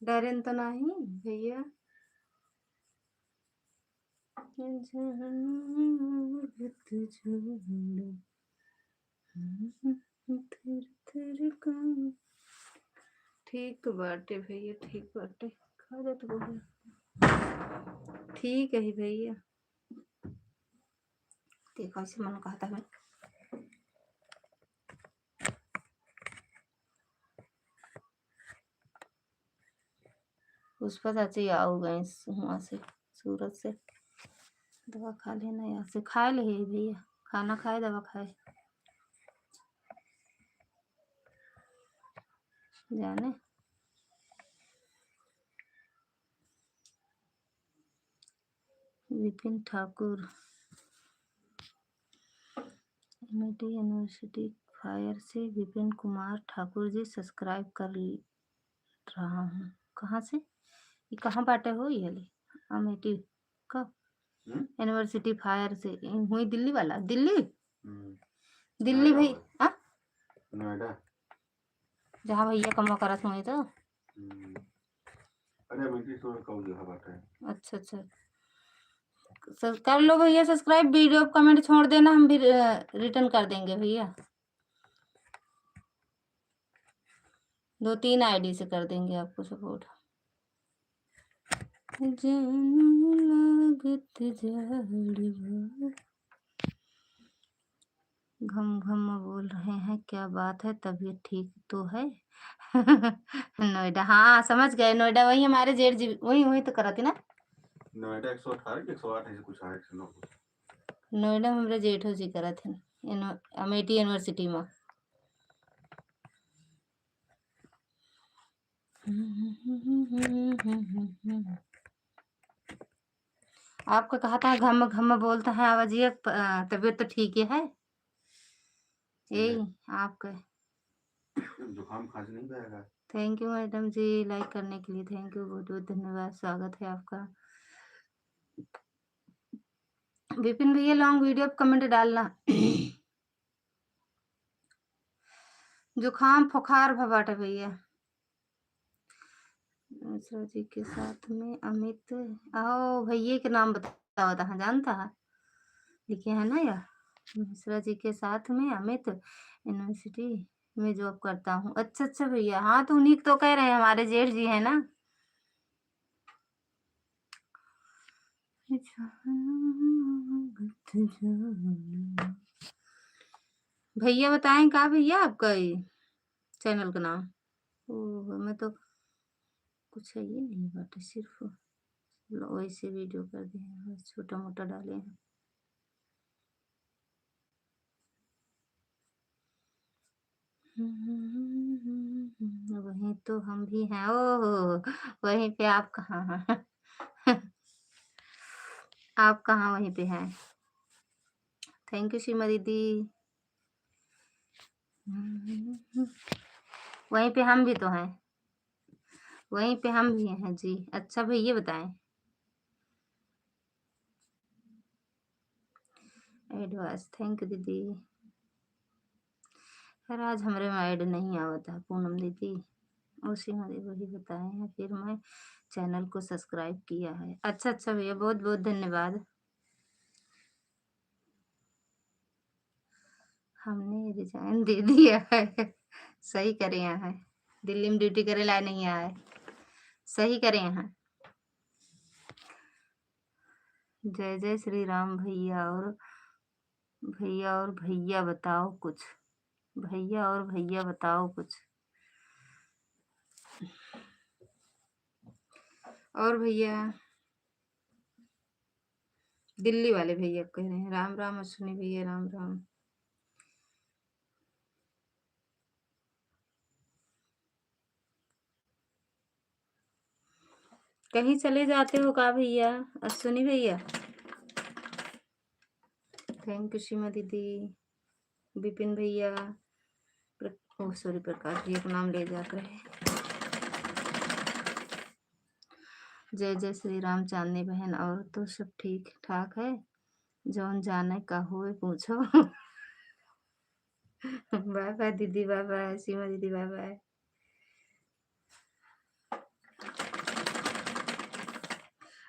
डरन तो नहीं भैया। ठीक बाटे भैया ठीक बाटे खा जा तो ठीक है भैया। के कैसे मन कहता है पुष्पा चाची आओ गए वहाँ से सूरत से। दवा खा लेना यहाँ से। खा ले भैया, खाना खाए दवा खाए जाने। Vipin Thakur MIT university fire से विपिन कुमार ठाकुर जी सब्सक्राइब कर रहा हूँ। कहाँ से ये कहाँ बाटे हो ये एमआईटी कब यूनिवर्सिटी फायर से हुई दिल्ली वाला दिल्ली दिल्ली भाई हाँ नोएडा जहाँ भैया कमा करत हुए तो अरे मिट्टी तो कौन जगह बात है। अच्छा अच्छा कर लो भैया सब्सक्राइब। वीडियो कमेंट छोड़ देना, हम भी रिटर्न कर देंगे भैया। 2-3 आईडी से कर देंगे आपको सपोर्ट। घम घम बोल रहे हैं, क्या बात है, तबीयत ठीक तो है? नोएडा, हाँ समझ गए, नोएडा वही हमारे जेठ जी वही वही तो करा थी ना। नोएडा 118 कि 108 ऐसे कुछ है। नोएडा में हमारे जेठो जी करा थे अमेठी यूनिवर्सिटी में। आपका कहा था घम घम बोलता है आवाज, ये तबीयत तो ठीक है यही आपका। जुकाम खांसी नहीं रहेगा। थैंक यू मैडम जी लाइक करने के लिए, थैंक यू, बहुत बहुत धन्यवाद, स्वागत है आपका। विपिन भैया लॉन्ग वीडियो कमेंट डालना। जुकाम फुखार भबाटे भैया। मिश्रा जी के साथ में अमित, आओ भैया के नाम बताओ था जानता है लिखे है ना यार। मिश्रा जी के साथ में अमित यूनिवर्सिटी में जॉब करता हूँ। अच्छा अच्छा भैया, हाँ तो उन्हीं तो कह रहे हैं हमारे जेठ जी है ना। भैया बताएं का भैया आपका ये चैनल का नाम? ओह मैं तो कुछ है ये नहीं बाटे, सिर्फ वैसे वीडियो कर दिए छोटा मोटा डाले हैं। वहीं तो हम भी हैं। ओह वहीं पे आप कहाँ हैं? आप कहाँ वहीं पे हैं? थैंक यू सीमा दीदी। वहीं पे हम भी तो हैं, वहीं पे हम भी हैं जी। अच्छा भैया बताएं। एडवाइस थैंक यू दीदी। यार आज हमारे में ऐड नहीं आवता है पूनम दीदी, उसी में वही बताए हैं, फिर मैं चैनल को सब्सक्राइब किया है। अच्छा अच्छा भैया बहुत बहुत धन्यवाद। हमने रिजाइन दे दिया है। सही करे यहाँ, दिल्ली में ड्यूटी करे ला नहीं आए, सही करे यहाँ। जय जय श्री राम भैया और भैया बताओ कुछ, भैया और भैया बताओ कुछ। और भैया दिल्ली वाले भैया कह रहे हैं राम राम अश्विनी भैया राम राम। कहीं चले जाते हो का भैया अश्विनी भैया? थैंक यू सीमा दीदी, विपिन भैया, सॉरी प्रकाश भैया का नाम ले जाकर है। जय जय श्री राम चांदनी बहन, और तो सब ठीक ठाक है, जौन जाने का हुए पूछो। बाय बाय दीदी, बाय बाय सीमा दीदी, बाय बाय।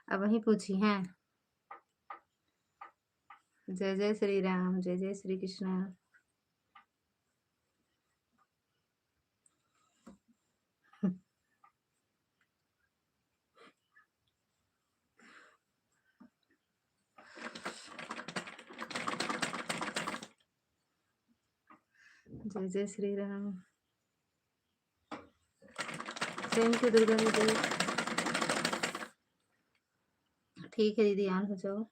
अब वही पूछी हैं। जय जय श्री राम, जय जय श्री कृष्ण। जय जय श्री राम। थैंक यू दुर्गा दीदी। ठीक है दीदी, ऑन हो जाओ।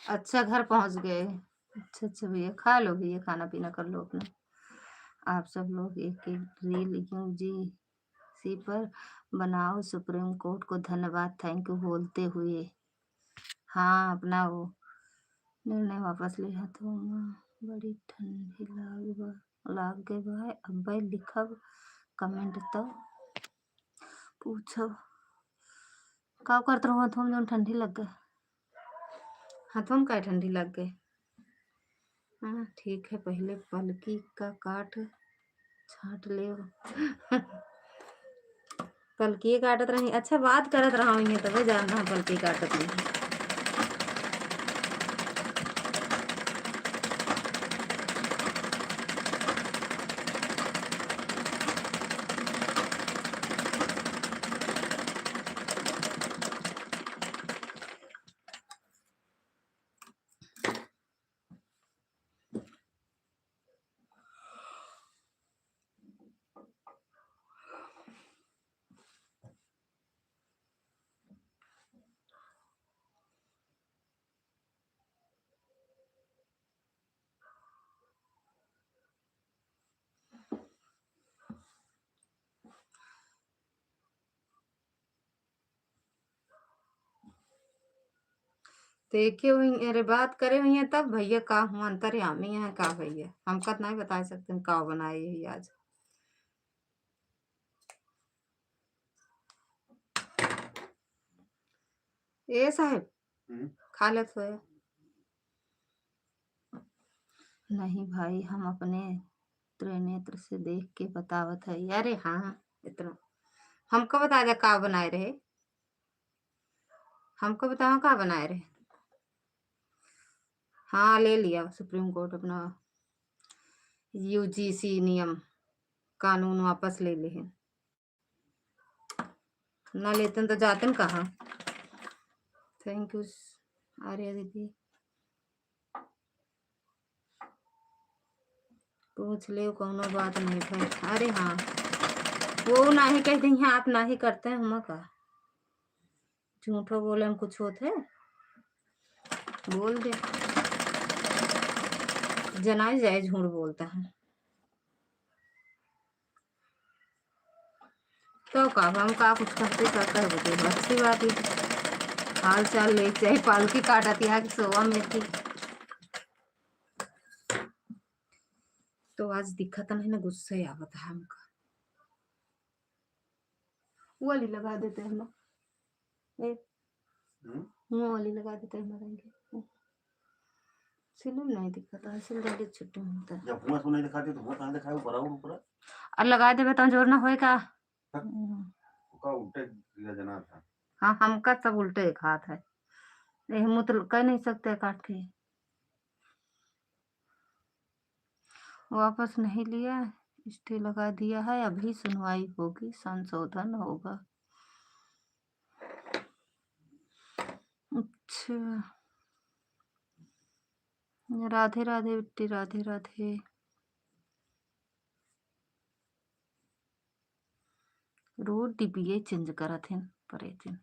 अच्छा घर पहुंच गए। अच्छा अच्छा भैया, खा लो भैया, खाना पीना कर लो अपना। आप सब लोग एक एक रील यूजीसी पर बनाओ। सुप्रीम कोर्ट को धन्यवाद, थैंक यू बोलते हुए। हाँ, अपना वो निर्णय वापस लिया तो बड़ी ठंडी लाग गए भाई। अब लिखब कमेंट तो पूछो का करते रहो। हाथों में ठंडी लग गए, हाथों में क्या ठंडी लग गई। हाँ ठीक है, पहले पलकी का काट छाट ले। पलकी काटत रही। अच्छा बात करत रहा हूँ तब जान रहा पलकी काटत नहीं। देखे हुई, अरे बात करे हुई है तब भैया का हूँ अंतर्यामी है का भैया, हमका तो नहीं बता सकते का बनाए यही आज। ए साहब खा ले सोया। नहीं भाई, हम अपने त्रिनेत्र से देख के बतावत है। अरे हाँ, इतना हमको बता दे का बनाए रहे, हमको बताओ का बनाए रहे। हाँ ले लिया सुप्रीम कोर्ट अपना यूजीसी नियम कानून वापस ले ले। ना लेते तो जाते कहाँ। थैंक यू आर्या दीदी। पूछ ले कोनो बात नहीं भाई। अरे हाँ, वो ना ही कहते हैं आप ना ही करते हैं हम का झूठो बोले हम कुछ होते बोल दे जनाई जाए झूठ बोलता है तो का हम का कुछ करते कर बते अच्छी बात है। हाल चाल ले चाहे पालकी काटती है कि सोवा में थी तो आज दिक्कत नहीं ना, गुस्से आवत है हमका। वो वाली लगा देते हैं हम, वो वाली लगा देते हैं मरेंगे। सिलम नहीं दिक्कत है, सिल डाले छुट्टी होता है। जब हुआ तो नहीं दिखाते तो हुआ कहाँ दिखाए ऊपर और ऊपर और लगा देवे तो जोर ना होए का। का उल्टे जना था। हाँ हमका सब उल्टे एक हाथ है, हम तो कह नहीं सकते काट के। वापस नहीं लिया, स्टे लगा दिया है, अभी सुनवाई होगी, संशोधन होगा। अच्छा राधे राधे बिट्टी, राधे राधे। रोज डिबिये चेंज करत हैं परे दिन।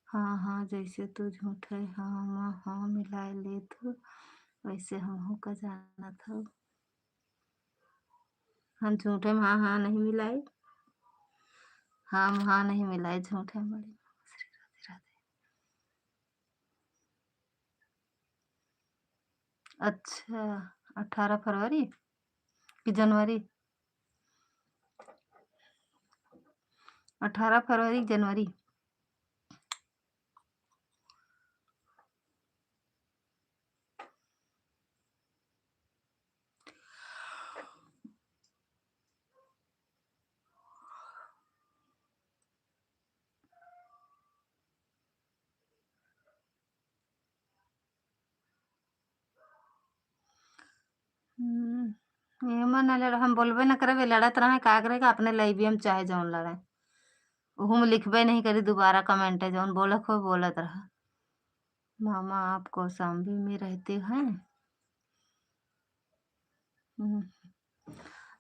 हाँ हाँ जैसे तू झूठ है हाँ हाँ मिलाए ले तू, वैसे हम का जाना था। हम झूठे में हाँ हाँ नहीं मिलाए, हम हाँ नहीं मिलाए झूठे में। राधे राधे। अच्छा 18 फरवरी कि जनवरी? 18 फरवरी जनवरी। एमा न लड़, हम बोलबे न करबे, लड़त रहे का करेगा, अपने लइबे हम चाहे जौन लड़े, ओहू में लिखबे नहीं करी दोबारा कमेंट है, जौन बोलक हो बोलत रहा। मामा आप कौशाम्बी में रहते हैं?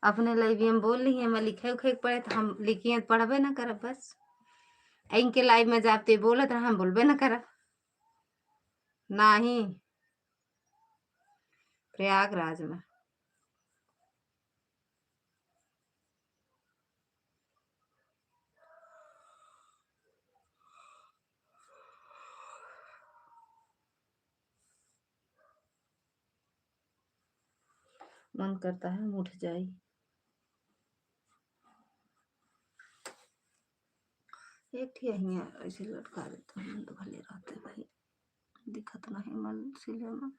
अपने लाइव में बोल रही है, मैं लिखे उखे पढ़े तो हम लिखिए पढ़बे न करब, बस इनके लाइव में जाते बोलत रहा, हम बोलबे न करब। नहीं, प्रयागराज में। मन करता है हम उठ जाए। एक ही यहाँ ऐसे लटका देते हैं तो भले रहते भाई, दिखत नहीं मन सिले में।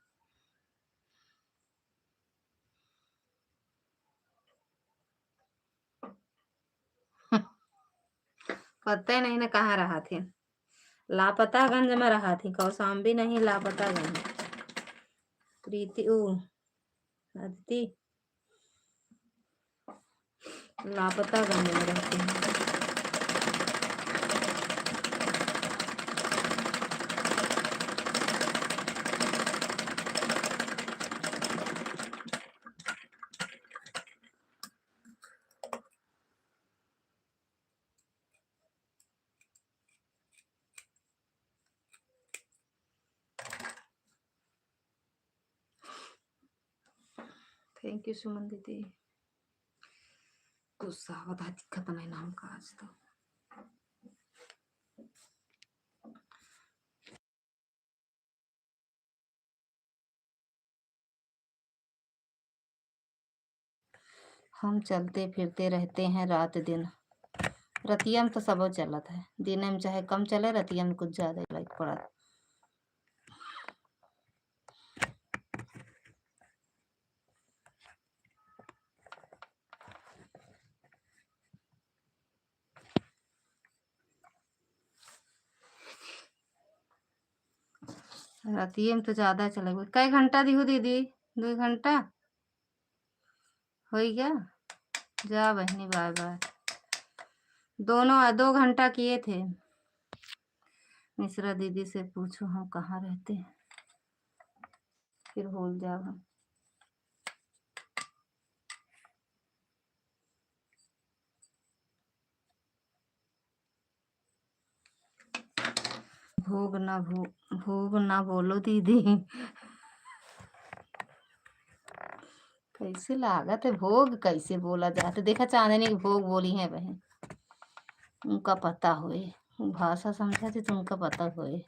पता ही नहीं ना कहाँ रहा थे, लापतागंज में रहा थी, कौशाम्बी नहीं, लापतागंज। प्रीति ओ अदिति लापतागंज में रहती है। थैंक यू सुमन दीदी। गुस्सा होता दिक्कत नहीं नाम का आज तो। हम चलते फिरते रहते हैं रात दिन, रतिया में तो सब चलत है, दिन में चाहे कम चले, रतिया में कुछ ज्यादा लाइक पड़ा। रतिया में तो ज्यादा चलेगा। कई घंटा दिहू दीदी? 2 घंटा हो गया। जा बहनी, बाय बाय। दोनों 2 घंटा किए थे। मिश्रा दीदी से पूछो हम कहाँ रहते हैं, फिर भूल जाओ हम। भोग ना बोलो दीदी। कैसे लागत है भोग, कैसे बोला जाता? देखा चांदनी की भोग बोली है बहन, उनका पता होए, भाषा समझा थी तो उनका पता होए।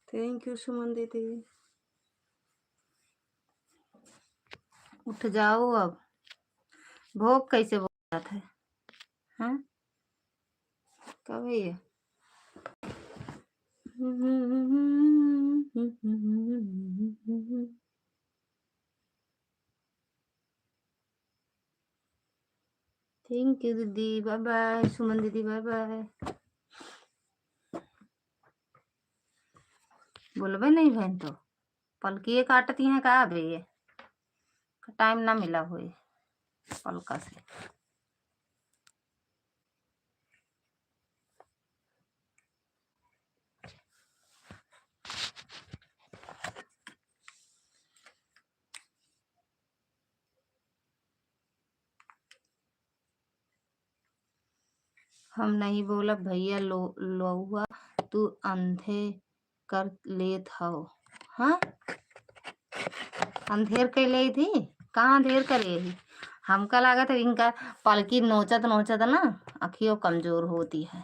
थैंक यू सुमन दीदी। उठ जाओ अब, भोग कैसे बोला था? हाँ कब है ये? थैंक यू दीदी, बाय बाय। सुमन दीदी बाय बाय। बोलबे नहीं बहन तो पलकिए काटती हैं का बे, ये टाइम ना मिला हुए पलका से। हम नहीं बोला भैया, लोहुआ तू अंधे कर लेत हो। हाँ अंधेर कर ले थी, कहाँ अंधेर करे ही? हमका लागत है इनका पलकी नोचत नोचत ना अखियों कमजोर होती है।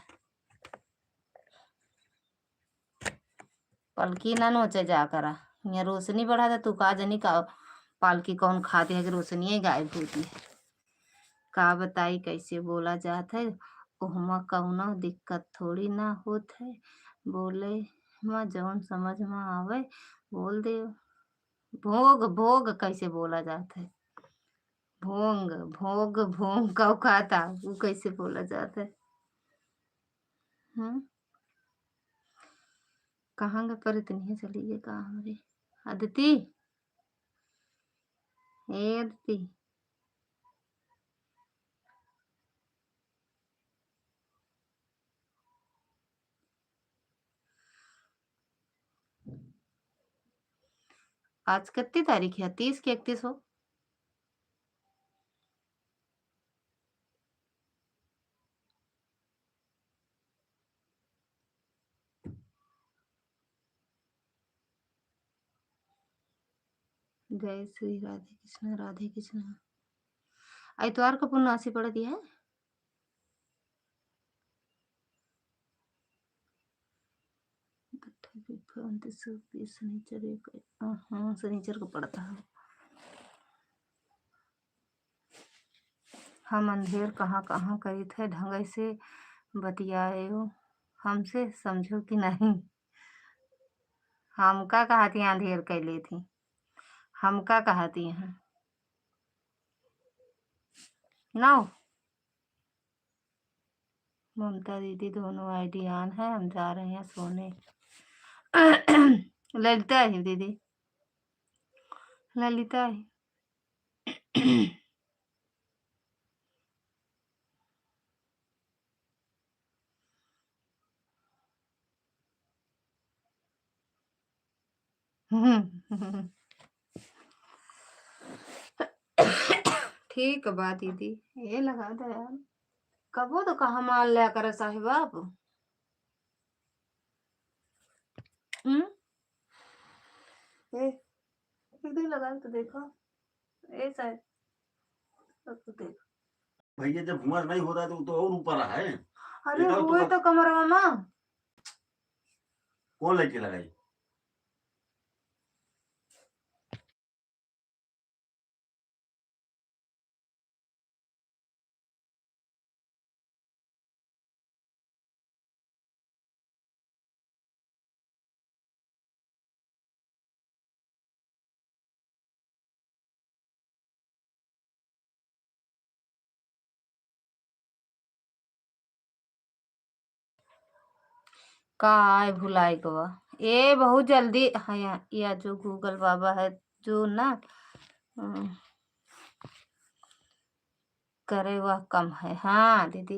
पलकी ना नोचे जा करा, यहाँ रोशनी बढ़ा था तू का जनी का पालकी कौन खाती है कि रोशनी गायब होती है। का बताई कैसे बोला जात है, ओहमा कौनो दिक्कत थोड़ी ना होत है, बोले माँ जौन समझ में आवे बोल दे। भोग भोग कैसे बोला जाता है, भोंग भोग भोंग का खाता वो कैसे बोला जाता है। कहाँ गए पर इतनी चली गई कहाँ हमारी अदिति, ए अदिति आज कितनी तारीख है, 30 की 31 हो। जय श्री राधे कृष्ण राधे कृष्ण। आइतवार को पुन्नासी पड़ दिया है। शनिचर को पड़ता है। हम अंधेर कहाँ कहाँ करी थे ढंग से बतियाए हो हमसे, समझो कि नहीं। हमका कहती अंधेर कैले थी, हमका कहती हैं ना। ममता दीदी दोनों आईडी ऑन है, हम जा रहे हैं सोने। ललिता है दीदी, ललिता है। ठीक बा दीदी, ये लगा दो यार, कबो तो कहाँ माल लिया कर साहिब आप। दीदी लगा तो देखो, ए साहब तो देखो भैया जब धुआं नहीं हो रहा तो और ऊपर है। अरे हुए तो कमर मामा कौन लेके लगाई? का आए भुलाई गवा, ये बहुत जल्दी हाँ या जो गूगल बाबा है जो ना करे वह कम है। हाँ दीदी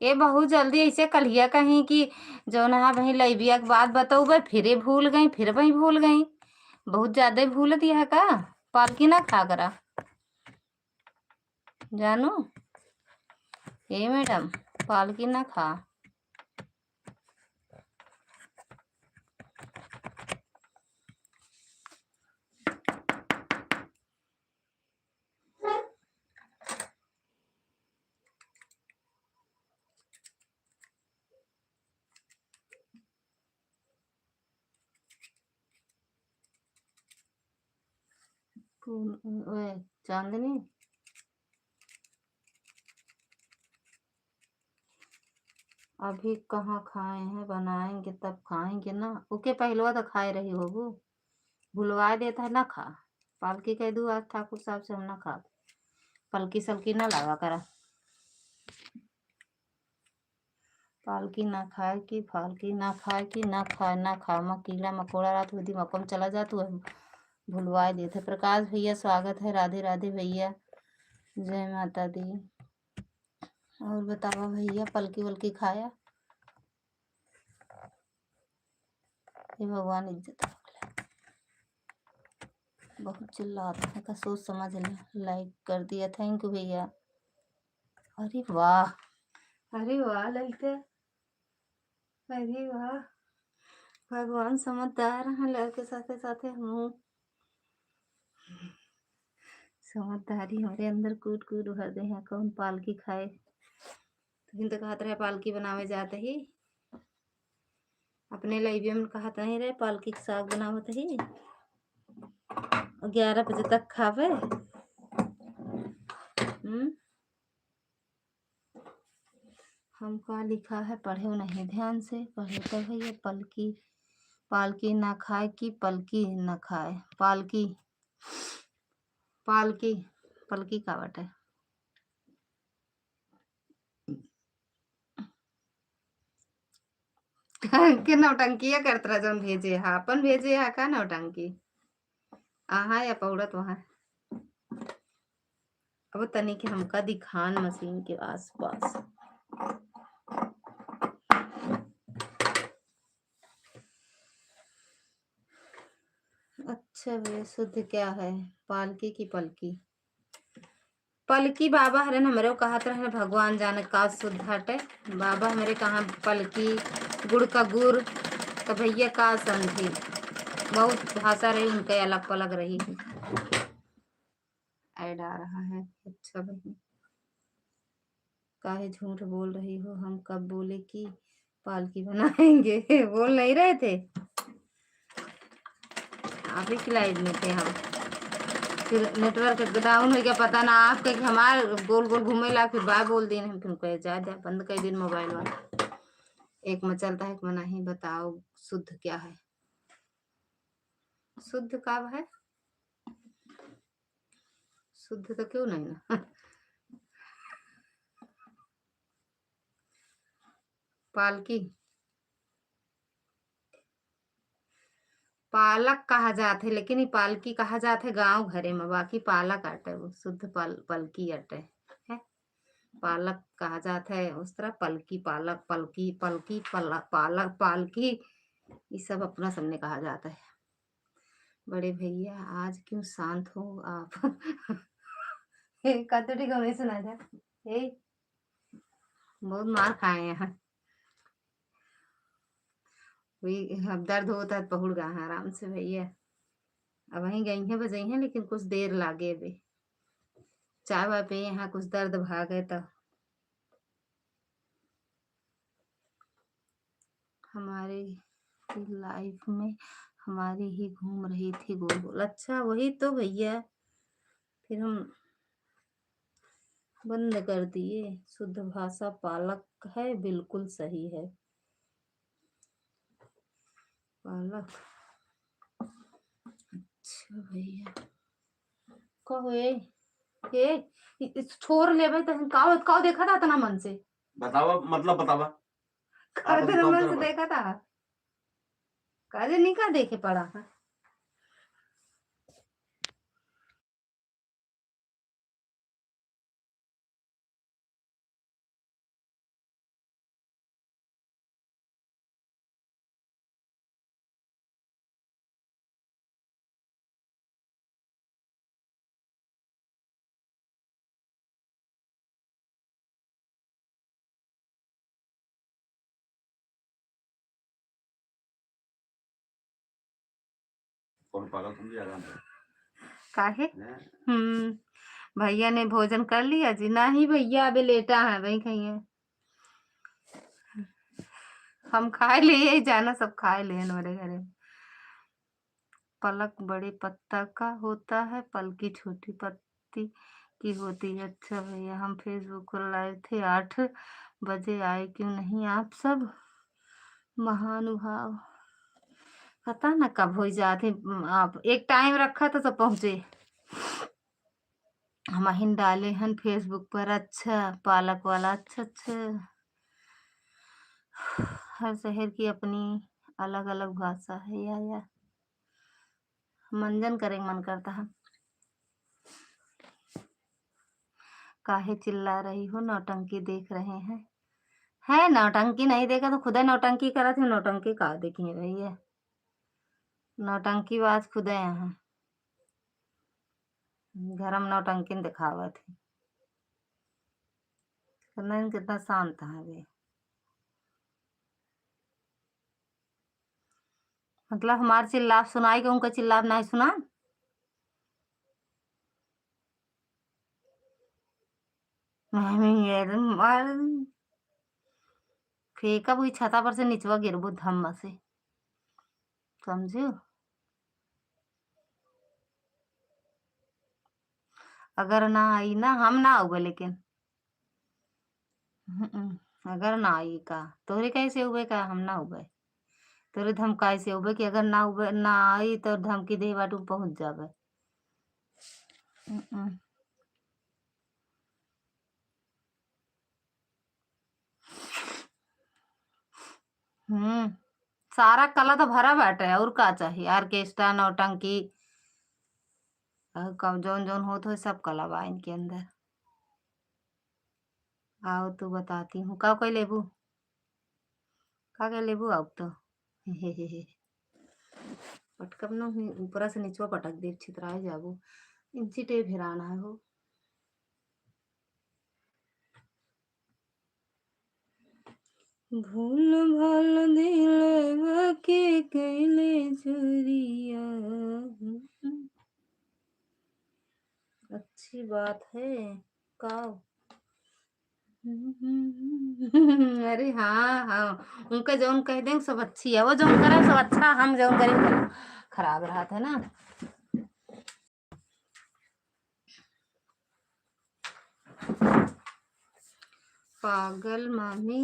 ये बहुत जल्दी ऐसे कलिया कहीं कि जो ना वही लैबिया के बात बताऊ भाई फिर भूल गई, फिर वही भूल गई, बहुत ज्यादा भूल दिया है का। पालकी ना खा करा जानू, ये मैडम पालकी ना खा। ओए चांदनी अभी कहाँ खाए हैं, बनाएंगे तब खाएंगे ना। ओके पहलवा तो खाए रही होगू, भुलवा देता है ना खा। पालकी कह दू आज ठाकुर साहब से हम ना खा, पलकी सलकी ना लावा करा। पालकी ना खाए कि फालकी ना खाए कि ना खाए ना खा मैं कीड़ा मकोड़ा रात हुई मकम चला जा तू भुलवा देते। प्रकाश भैया स्वागत है, राधे राधे भैया, जय माता दी। और बतावा भैया पलकी वलकी खाया? ये भगवान इज्जत बहुत चिल्लाता है का सोच समझ ले। लाइक कर दिया, थैंक यू भैया। अरे वाह, अरे वाह ललिता, अरे वाह भगवान समझदार हैं, लड़के साथे साथे हम समझदारी हमारे अंदर कूट कूट भर दे हैं। कौन पालकी खाए तो कहत रहे पालकी बनावे जाते ही अपने लाइब्रेरी में कहत नहीं रहे पालकी के साग बनावत ही 11 बजे तक खावे। हमका लिखा है पढ़े नहीं ध्यान से, पढ़े तो भैया पलकी पालकी ना खाए कि पलकी ना खाए। पालकी पालकी पलकी का बटे के नौटंकिया करत रहा जौन भेजे हा अपन भेजे हा का नौटंकी आहा या पौड़त वहां। अब तनी के हमका दिखान मशीन के आसपास अच्छा वे शुद्ध क्या है पालकी की पलकी? पलकी बाबा हरे हमरे कहत रहे भगवान जाने का शुद्ध हटे। बाबा हमारे कहा पलकी गुड़ का गुड़ तो भैया का समझी बहुत भाषा रही उनके अलग पलग रही है। ऐड आ रहा है। अच्छा भाई काहे झूठ बोल रही हो? हम कब बोले कि पालकी बनाएंगे? बोल नहीं रहे थे आप ही की लाइव में थे हम। फिर नेटवर्क डाउन हो गया पता ना आपके हमारे गोल गोल घूमे ला फिर बाय बोल दिए हम तुमको जा बंद कर दिन मोबाइल वाला एक में चलता है एक में नहीं। बताओ शुद्ध क्या है? शुद्ध कब है? शुद्ध तो क्यों नहीं ना पालकी पालक कहा जाते लेकिन ये पालकी कहा जाते गांव घरे में। बाकी पालक आटे वो शुद्ध पलकी आटे है। पालक कहा जाता है उस तरह पलकी पालक पलकी पलकी पालक पालकी ये सब अपना सबने कहा जाता है। बड़े भैया आज क्यों शांत हो आप? कतोटी को नहीं सुना था बहुत मार खाए हैं। अब दर्द होता है पहुड़ गया है आराम से भैया। अब वहीं गई हैं बजाई हैं लेकिन कुछ देर लागे अभी चाय वाय पे यहाँ कुछ दर्द भागे तो हमारी लाइफ में हमारी ही घूम रही थी गोल गोल। अच्छा वही तो भैया फिर हम बंद कर दिए। शुद्ध भाषा पालक है बिल्कुल सही है पालक। अच्छा भैया कहो ए छोड़ ले भाई तहन काव देखा था तना मन से बतावा मतलब बतावा तना मन से देखा था काजे नहीं का देखे पड़ा है। कौन पागल तुम ज्यादा काहे भैया ने भोजन कर लिया जी? नहीं भैया अभी लेटा है वही खाइए हम खाए लिए जाना सब खाए ले हमारे घरे। पलक बड़े पत्ता का होता है पलकी छोटी पत्ती की होती है। अच्छा भैया हम फेसबुक पर लाइव थे 8 बजे आए क्यों नहीं आप सब महानुभाव? पता ना कब हो जाते आप एक टाइम रखा था तो पहुंचे हम हिन डाले हैं फेसबुक पर। अच्छा पालक वाला अच्छा अच्छा हर शहर की अपनी अलग अलग भाषा है या मंजन करेंगे मन करता है। काहे चिल्ला रही हो? नौटंकी देख रहे हैं। है नौटंकी नहीं देखा तो खुदा नौटंकी करा थे। नौटंकी का देखिए भैया नौटंकी बाज खुदा यहाँ घर में नौटंकी दिखावा थी कितना शांत है वे। मतलब हमारे चिल्लाप सुनाई कि उनका चिल्लाप नहीं सुना। फेंका वही छता पर से निचवा गिरबो धम्मा से, समझो। अगर ना आई ना हम ना उबे, लेकिन अगर ना आई का तोहरे कैसे उबे का हम ना उबे, तोरे धमकाई से उबे कि अगर ना उबे ना आई तो धमकी दे बाटू पहुंच जाबे। सारा कला तो भरा बाटे, और का चाहिए? ऑर्केस्ट्रा, नौटंकी, कब जौन जौन हो तो सब कला बा इनके अंदर। आओ तो बताती हूँ का कोई लेबू, का क्या लेबू अब तो पटकब न ऊपर से नीचवा पटक दे, छितराए जाबू, इंची टेप हेराना है हो। भूल भाल दिलवा के कैले चुरिया, अच्छी बात है का। अरे हाँ हाँ, उनका जौन कह दें सब अच्छी है, वो जौन करे सब अच्छा, हम जौन करें खराब रहा था ना। पागल मामी,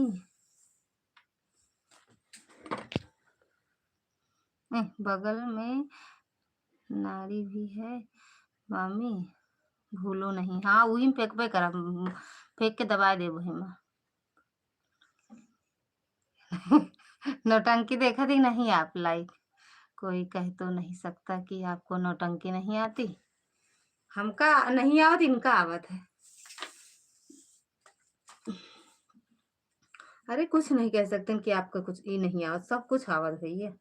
बगल में नारी भी है मामी, भूलो नहीं। हाँ वही में फेंक पे करा, फेंक के दबा दे वही में। नौटंकी देखा थी नहीं आप? लाइक कोई कह तो नहीं सकता कि आपको नौटंकी नहीं आती, हमका नहीं आवत, इनका आवत है। अरे कुछ नहीं कह सकते कि आपका कुछ ये नहीं आवत, सब कुछ आवत है ये,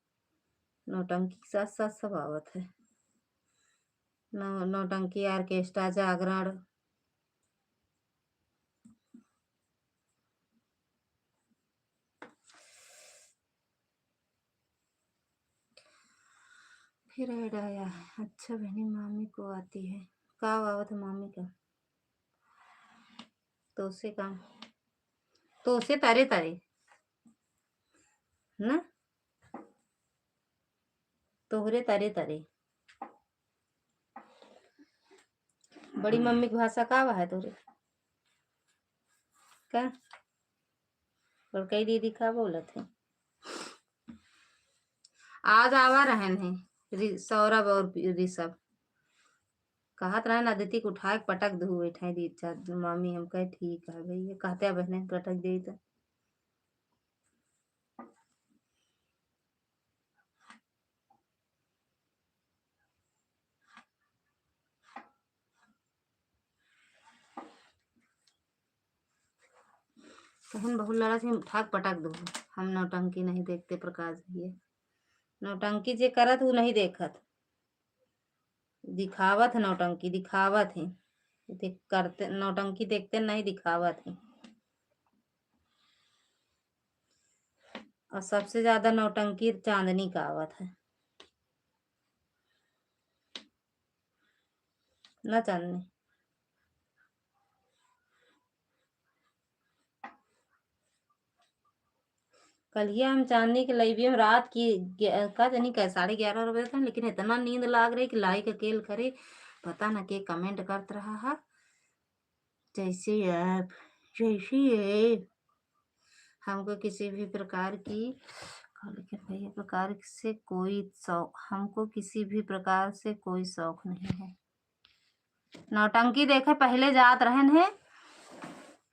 नौटंकी के साथ साथ सब आवत है। नौटंकी, ऑर्केस्ट्रा, जागरण, फिर ऐड आया है। अच्छा बहनी मामी को आती है का आवत है मामी का, तो से काम तो से तारे तारे ना, तोहरे तारे तारे। बड़ी मम्मी की भाषा का है तोरे का, बड़कई दीदी का बोलत है। आज आवा रहन है सौरभ और ऋषभ, कहत रहे ना अदिति को उठा के पटक दू बैठा दी मामी, हम कहे ठीक है भैया, कहते बहने पटक दे तो। बहन बहुत लड़ा से उठा के पटक दू, हम नौटंकी नहीं देखते प्रकाश भैया, नौटंकी जे करत वो नहीं देखत, दिखावत है नौटंकी, दिखावत है, करते नौटंकी देखते नहीं, दिखावत है। और सबसे ज्यादा नौटंकी चांदनी का आवत है ना, चांदनी। कल हम चांदनी के लाइव में रात की का जानी क्या 11:30 बजे था, लेकिन इतना नींद लाग रही कि लाइक अकेल करे, पता न के कमेंट करत रहा है जैसे आप जैसे है, हमको किसी भी प्रकार की भैया प्रकार से कोई शौक, हमको किसी भी प्रकार से कोई शौक नहीं है। नौटंकी देखे पहले जात रहन है,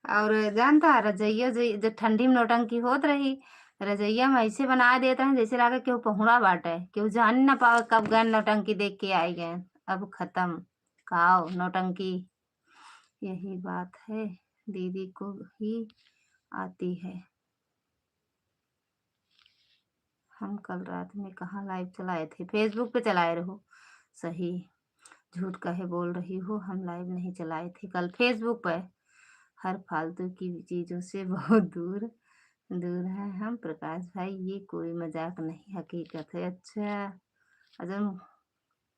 और जानता रजैया जब ठंडी में नौटंकी होत रही, रजैया में ऐसे बना देते हैं जैसे लगे केहू पहुड़ा बाटे, केहू जान ना पावे कब गए नौटंकी देख के आई गए। अब खत्म खाओ नौटंकी, यही बात है, दीदी को ही आती है। हम कल रात में कहाँ लाइव चलाए थे? फेसबुक पे चलाए रहो, सही झूठ कहे बोल रही हो, हम लाइव नहीं चलाए थे कल फेसबुक पे, हर फालतू की चीजों से बहुत दूर दूर है हम प्रकाश भाई, ये कोई मजाक नहीं हकीकत है। अच्छा अजम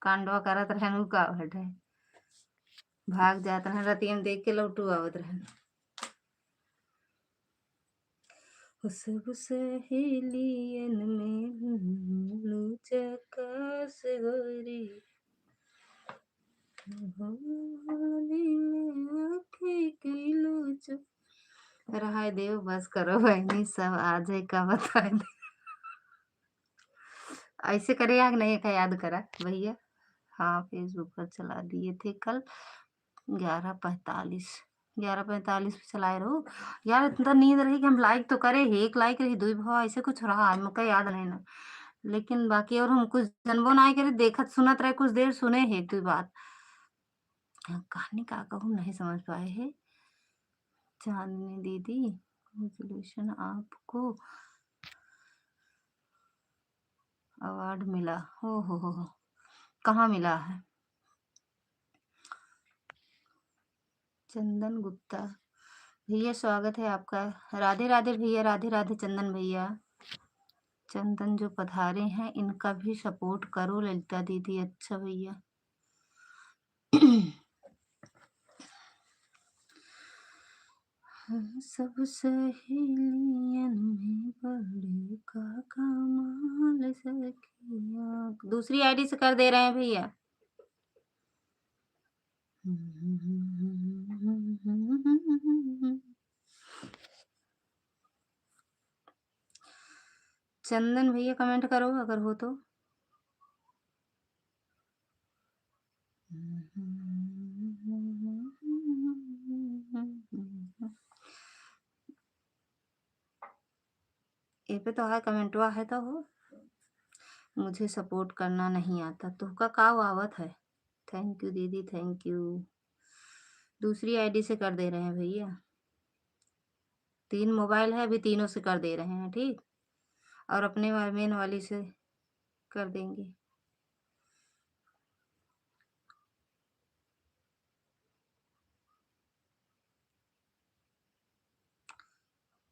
कांडवा करत रहन का हट है, भाग जात रहन रतियन देख के लौटू आवत रहन। सब सहेलियन में लूचकास गोरी होली में आँखें की लूच। रहाय देव बस करो बहनी, सब आज है का बताए दे। ऐसे करे या नहीं का याद करा भैया। हाँ फेसबुक पर चला दिए थे कल 11:45 11:45 पे चलाए रहो यार। इतना नींद रही कि हम लाइक तो करे, एक लाइक रही दुई भाव ऐसे कुछ रहा मुझे याद नहीं ना। लेकिन बाकी और हम कुछ जनबो ना करे, देखत सुनत रहे कुछ देर सुने एक दुई बात। कहानी का कहूँ नहीं समझ पाए है। चांदनी दीदी कंग्रेचुलेशन, आपको अवार्ड मिला। हो कहाँ मिला है? चंदन गुप्ता भैया स्वागत है आपका। राधे राधे भैया, राधे राधे चंदन भैया। चंदन जो पधारे हैं इनका भी सपोर्ट करो ललिता दीदी। अच्छा भैया। सब सहेलियन में बड़े का कमाल सखिया। दूसरी आईडी से कर दे रहे हैं भैया। चंदन भैया कमेंट करो अगर हो तो। ए पे तो है कमेंटवा है तो हो। मुझे सपोर्ट करना नहीं आता तो का आवत है। थैंक यू दीदी, थैंक यू। दूसरी आईडी से कर दे रहे हैं भैया। 3 मोबाइल है, अभी तीनों से कर दे रहे हैं ठीक। और अपने मेन वाली से कर देंगे।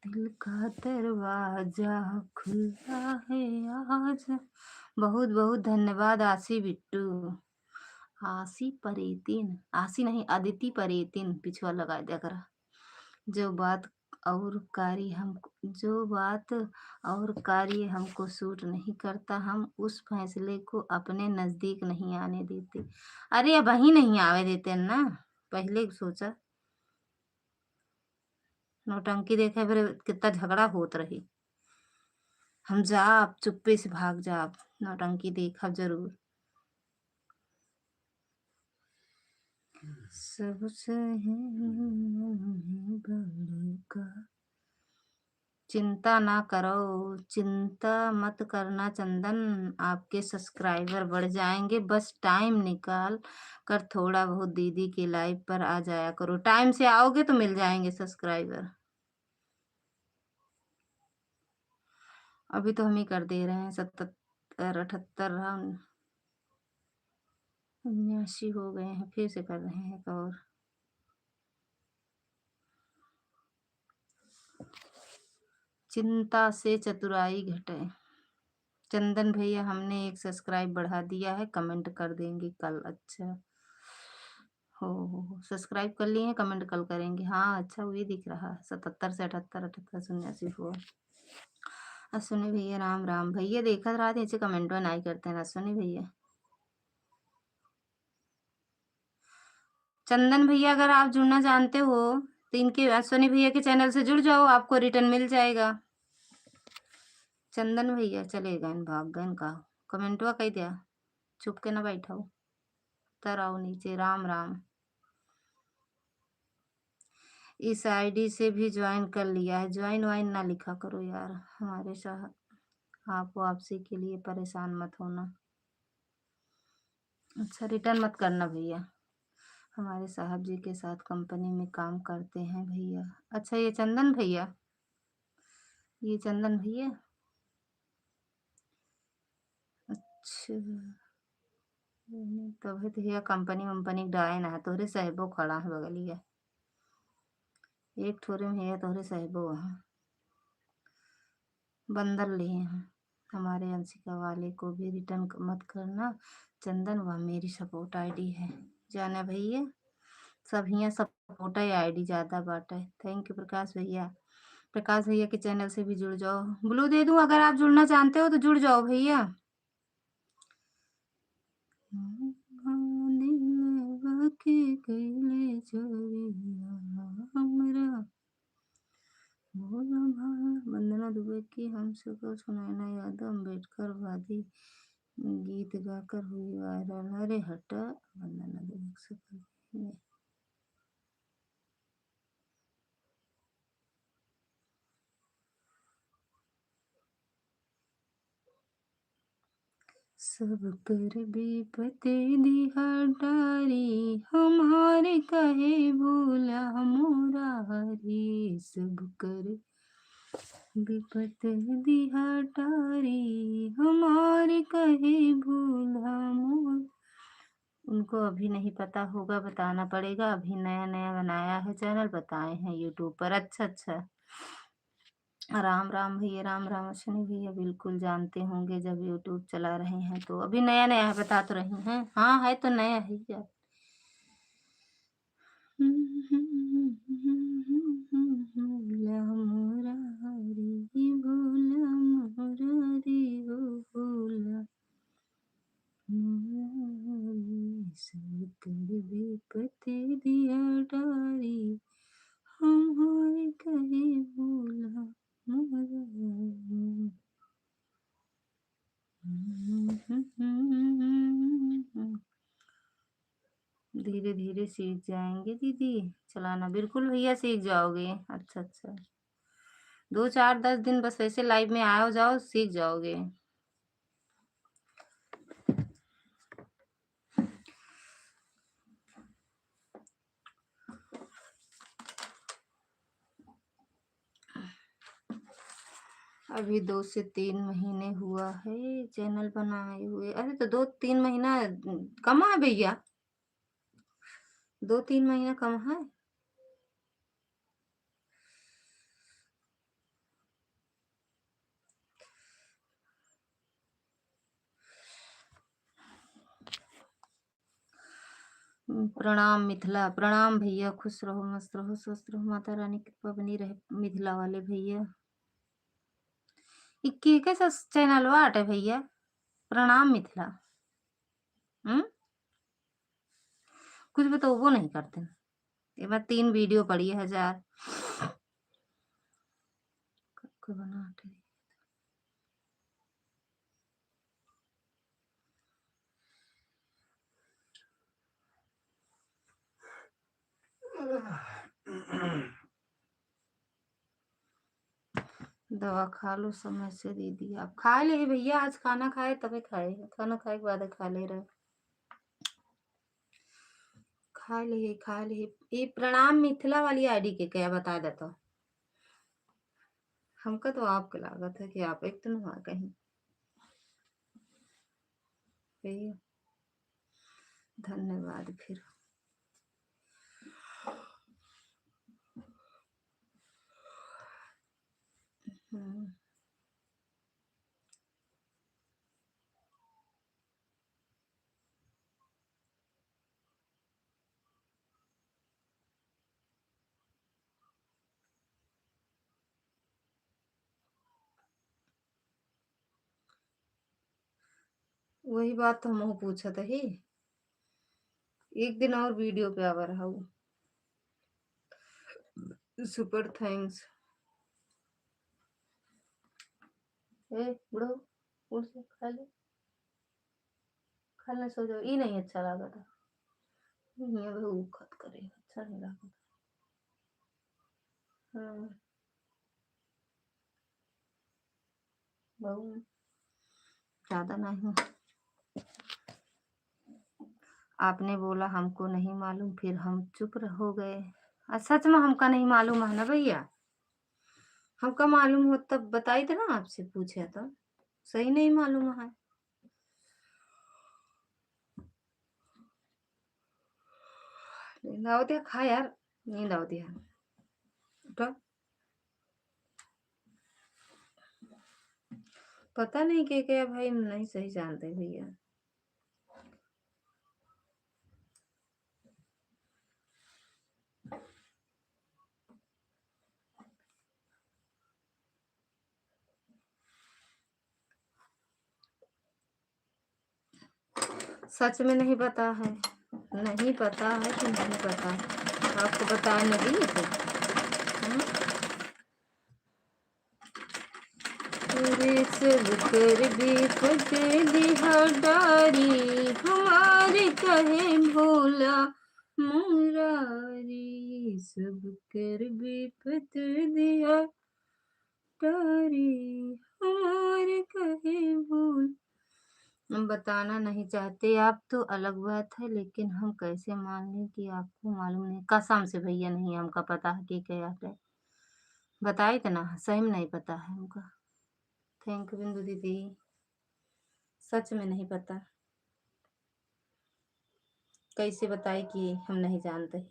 दिल का दरवाजा खुला है आज। बहुत बहुत धन्यवाद आशी बिट्टू। आशी परेतिन, आशी नहीं अदिति परेतिन पिछवा लगा दिया करा। जो बात और कार्य हमको सूट नहीं करता, हम उस फैसले को अपने नजदीक नहीं आने देते। अरे अब ही नहीं आवे देते ना, पहले सोचा। नौटंकी देखे फिर कितना झगड़ा होत रही। हम जाब चुप्पे से भाग जाब, नौटंकी देखब जरूर। सबसे का चिंता ना करो, चिंता मत करना चंदन, आपके सब्सक्राइबर बढ़ जाएंगे। बस टाइम निकाल कर थोड़ा बहुत दीदी के लाइव पर आ जाया करो। टाइम से आओगे तो मिल जाएंगे सब्सक्राइबर। अभी तो हम ही कर दे रहे हैं 77 78 राउंड 79 हो गए हैं, फिर से कर रहे हैं एक और। चिंता से चतुराई घटे। चंदन भैया हमने एक सब्सक्राइब बढ़ा दिया है, कमेंट कर देंगे कल। अच्छा हो सब्सक्राइब कर लिए हैं, कमेंट कल करेंगे। हाँ अच्छा वही दिख रहा है 77 से 78 78 79 हुआ। अश्विनी भैया राम राम भैया, देखा रहा था ऐसे कमेंट में नहीं करते हैं अश्विनी भैया। चंदन भैया अगर आप जुड़ना जानते हो तो इनके अश्विनी भैया के चैनल से जुड़ जाओ, आपको रिटर्न मिल जाएगा। चंदन भैया चले गए, भाग गए का कमेंटवा कही दिया, चुप के ना बैठाओ, तर आओ नीचे। राम राम। इस आईडी से भी ज्वाइन कर लिया है, ज्वाइन वाइन ना लिखा करो यार हमारे साथ। आप वापसी के लिए परेशान मत होना। अच्छा रिटर्न मत करना भैया, हमारे साहब जी के साथ कंपनी में काम करते हैं भैया। अच्छा ये चंदन भैया, ये चंदन भैया अच्छा। तभी तो भैया कंपनी वंपनी डाए ना तोहरे साहिबो खड़ा है बगलिया, एक ठोरे में है तोहरे साहिबो वहाँ बंदर लिए हैं। हमारे अंशिका वाले को भी रिटर्न मत करना चंदन, वह मेरी सपोर्ट आईडी है। जाना भैया सब यहाँ सपोर्ट आईडी ज़्यादा बात है। थैंक यू प्रकाश भैया। प्रकाश भैया के चैनल से भी जुड़ जाओ। ब्लू दे दूं अगर आप जुड़ना चाहते हो तो जुड़ जाओ भैया। वंदना दुबे की हमसे को सुनैना यादव अम्बेडकर वादी गीत गाकर हुई वायरल। अरे हटा, वंदना दुबे से सब कर विपत्ति दिहाटारी हमारे कहे भूला मुरारी। सब कर विपत्ति दिहाटारी हमारे कहे भूला मुरारी। उनको अभी नहीं पता होगा, बताना पड़ेगा। अभी नया नया बनाया है चैनल, बताए हैं यूट्यूब पर। अच्छा अच्छा, राम राम भैया, राम राम अश्विनी भैया, बिल्कुल जानते होंगे जब यूट्यूब चला रहे हैं तो। अभी नया नया है, बता तो रही हैं। हाँ है तो नया ही यार। भूला मुरारी भूला मुरारी हो भूला मुरारी। सब कर विपत्ति दिया डारी हमारे कहे भूला मुरारी। धीरे धीरे सीख जाएंगे दीदी चलाना। बिल्कुल भैया सीख जाओगे। अच्छा अच्छा, 2 4 10 दिन बस ऐसे लाइव में आओ जाओ, सीख जाओगे। अभी 2 से 3 महीने हुआ है चैनल बनाए हुए। अरे तो 2 3 महीना कम है भैया, 2 3 महीना कम है। प्रणाम मिथिला, प्रणाम भैया, खुश रहो मस्त रहो स्वस्थ रहो, माता रानी की कृपा बनी रहे। मिथिला वाले भैया इक्की कैसा चैनल वाट है भैया? प्रणाम मिथिला। कुछ बताओ, वो नहीं करते। ये बार 3 वीडियो पड़ी है 1000 को बना के। दवा खा लो समय से दीदी। आप खा ले भैया, आज खाना खाए तभी खाए, खाना खाए के बाद खा ले रहे। खा ले खा ले। ये प्रणाम मिथिला वाली आईडी के क्या बता देता। हमका तो आपको लागत है कि आप एक तो ना कहीं भैया। धन्यवाद फिर। वही बात तो हम पूछा था ही। एक दिन और वीडियो पे आवा रहा हूँ। Super thanks. बुढ़ो उठ से खा ले, खाना सो जाओ। ये नहीं अच्छा लगा था, ये खत करे अच्छा नहीं लगा। हाँ बहुत ज्यादा नहीं। आपने बोला हमको नहीं मालूम, फिर हम चुप हो गए। सच में हमका नहीं मालूम है ना भैया। हमका मालूम हो तब बताई थे ना, आपसे पूछे तो। सही नहीं मालूम है। नींद आओ दिया, खा यार, नींद आओ दिया। उठा। पता नहीं क्या भाई, नहीं सही जानते भैया। सच में नहीं पता है, नहीं पता है कि नहीं पता है, आपको बताए नदी थे। तेरे सब कर बेपत दिहा डारी, हमारे कहे भोला मुरारी, सब कर बेपत दिया डारी, हमारे कहे भोल। हम बताना नहीं चाहते आप तो अलग बात है, लेकिन हम कैसे मान लें कि आपको मालूम नहीं। कसम से भैया नहीं हमका पता है कि क्या है, बताए तो ना सही में नहीं पता है हमका। थैंक यू बिंदु दीदी, सच में नहीं पता, कैसे बताए कि हम नहीं जानते।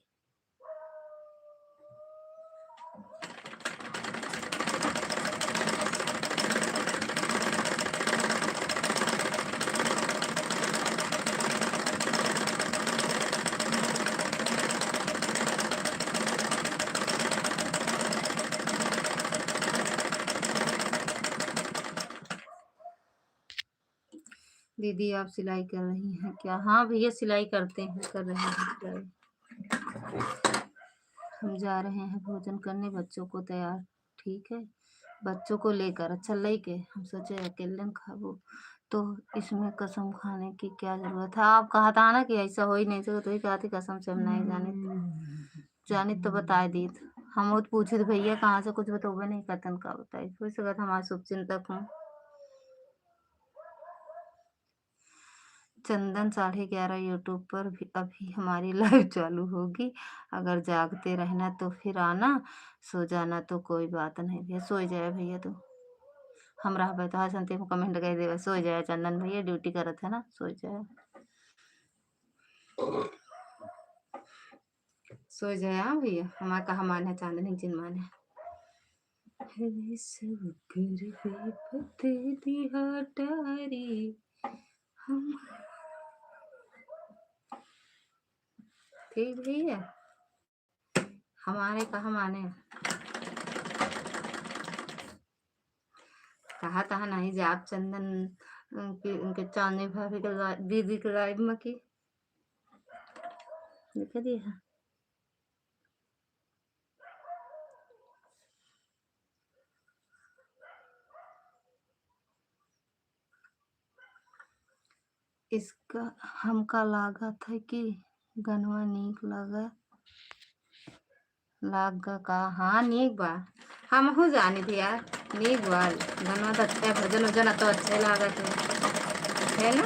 दीदी आप सिलाई कर रही हैं क्या? हाँ भैया सिलाई करते हैं, कर रहे हैं सिलाई। हम जा रहे हैं भोजन करने, बच्चों को तैयार, ठीक है, बच्चों को लेकर अच्छा लेके हम सोचे अकेले में खाबो, तो इसमें कसम खाने की क्या जरूरत है। आप कहा था ना कि ऐसा हो ही नहीं सकता, तो ही कहा थी कसम से हम नहीं जाने तो बताए दी। हम वो पूछे थे भैया कहाँ से, कुछ बतोबे नहीं कतन का बताए, कोई सकत हमारे शुभ चिंतक हूँ। चंदन 11:30 यूट्यूब पर भी अभी हमारी लाइव चालू होगी, अगर जागते रहना तो फिर आना, सो जाना तो कोई बात नहीं भैया। सो जाए भैया तो हम रह तो हाँ संते कमेंट कर देवे, सो जाए चंदन भैया, ड्यूटी करत है ना, सो जाए, सो जाए। हाँ भैया हमारा कहा मान है, चांदनी जिन मान है। सब कर बेपते दिहा डारी, हम ठीक भैया, हमारे कहा माने, कहा था नहीं जे आप चंदन उनके चांदनी भाभी के दीदी के लाइव में की देख दिया। इसका हमका लागा था कि गनवा नीक लागा का, हाँ नीक बा, हम हो जानी थी यार, नीक बा गनवा तो अच्छा, भजन वजन तो अच्छे लागत है ना।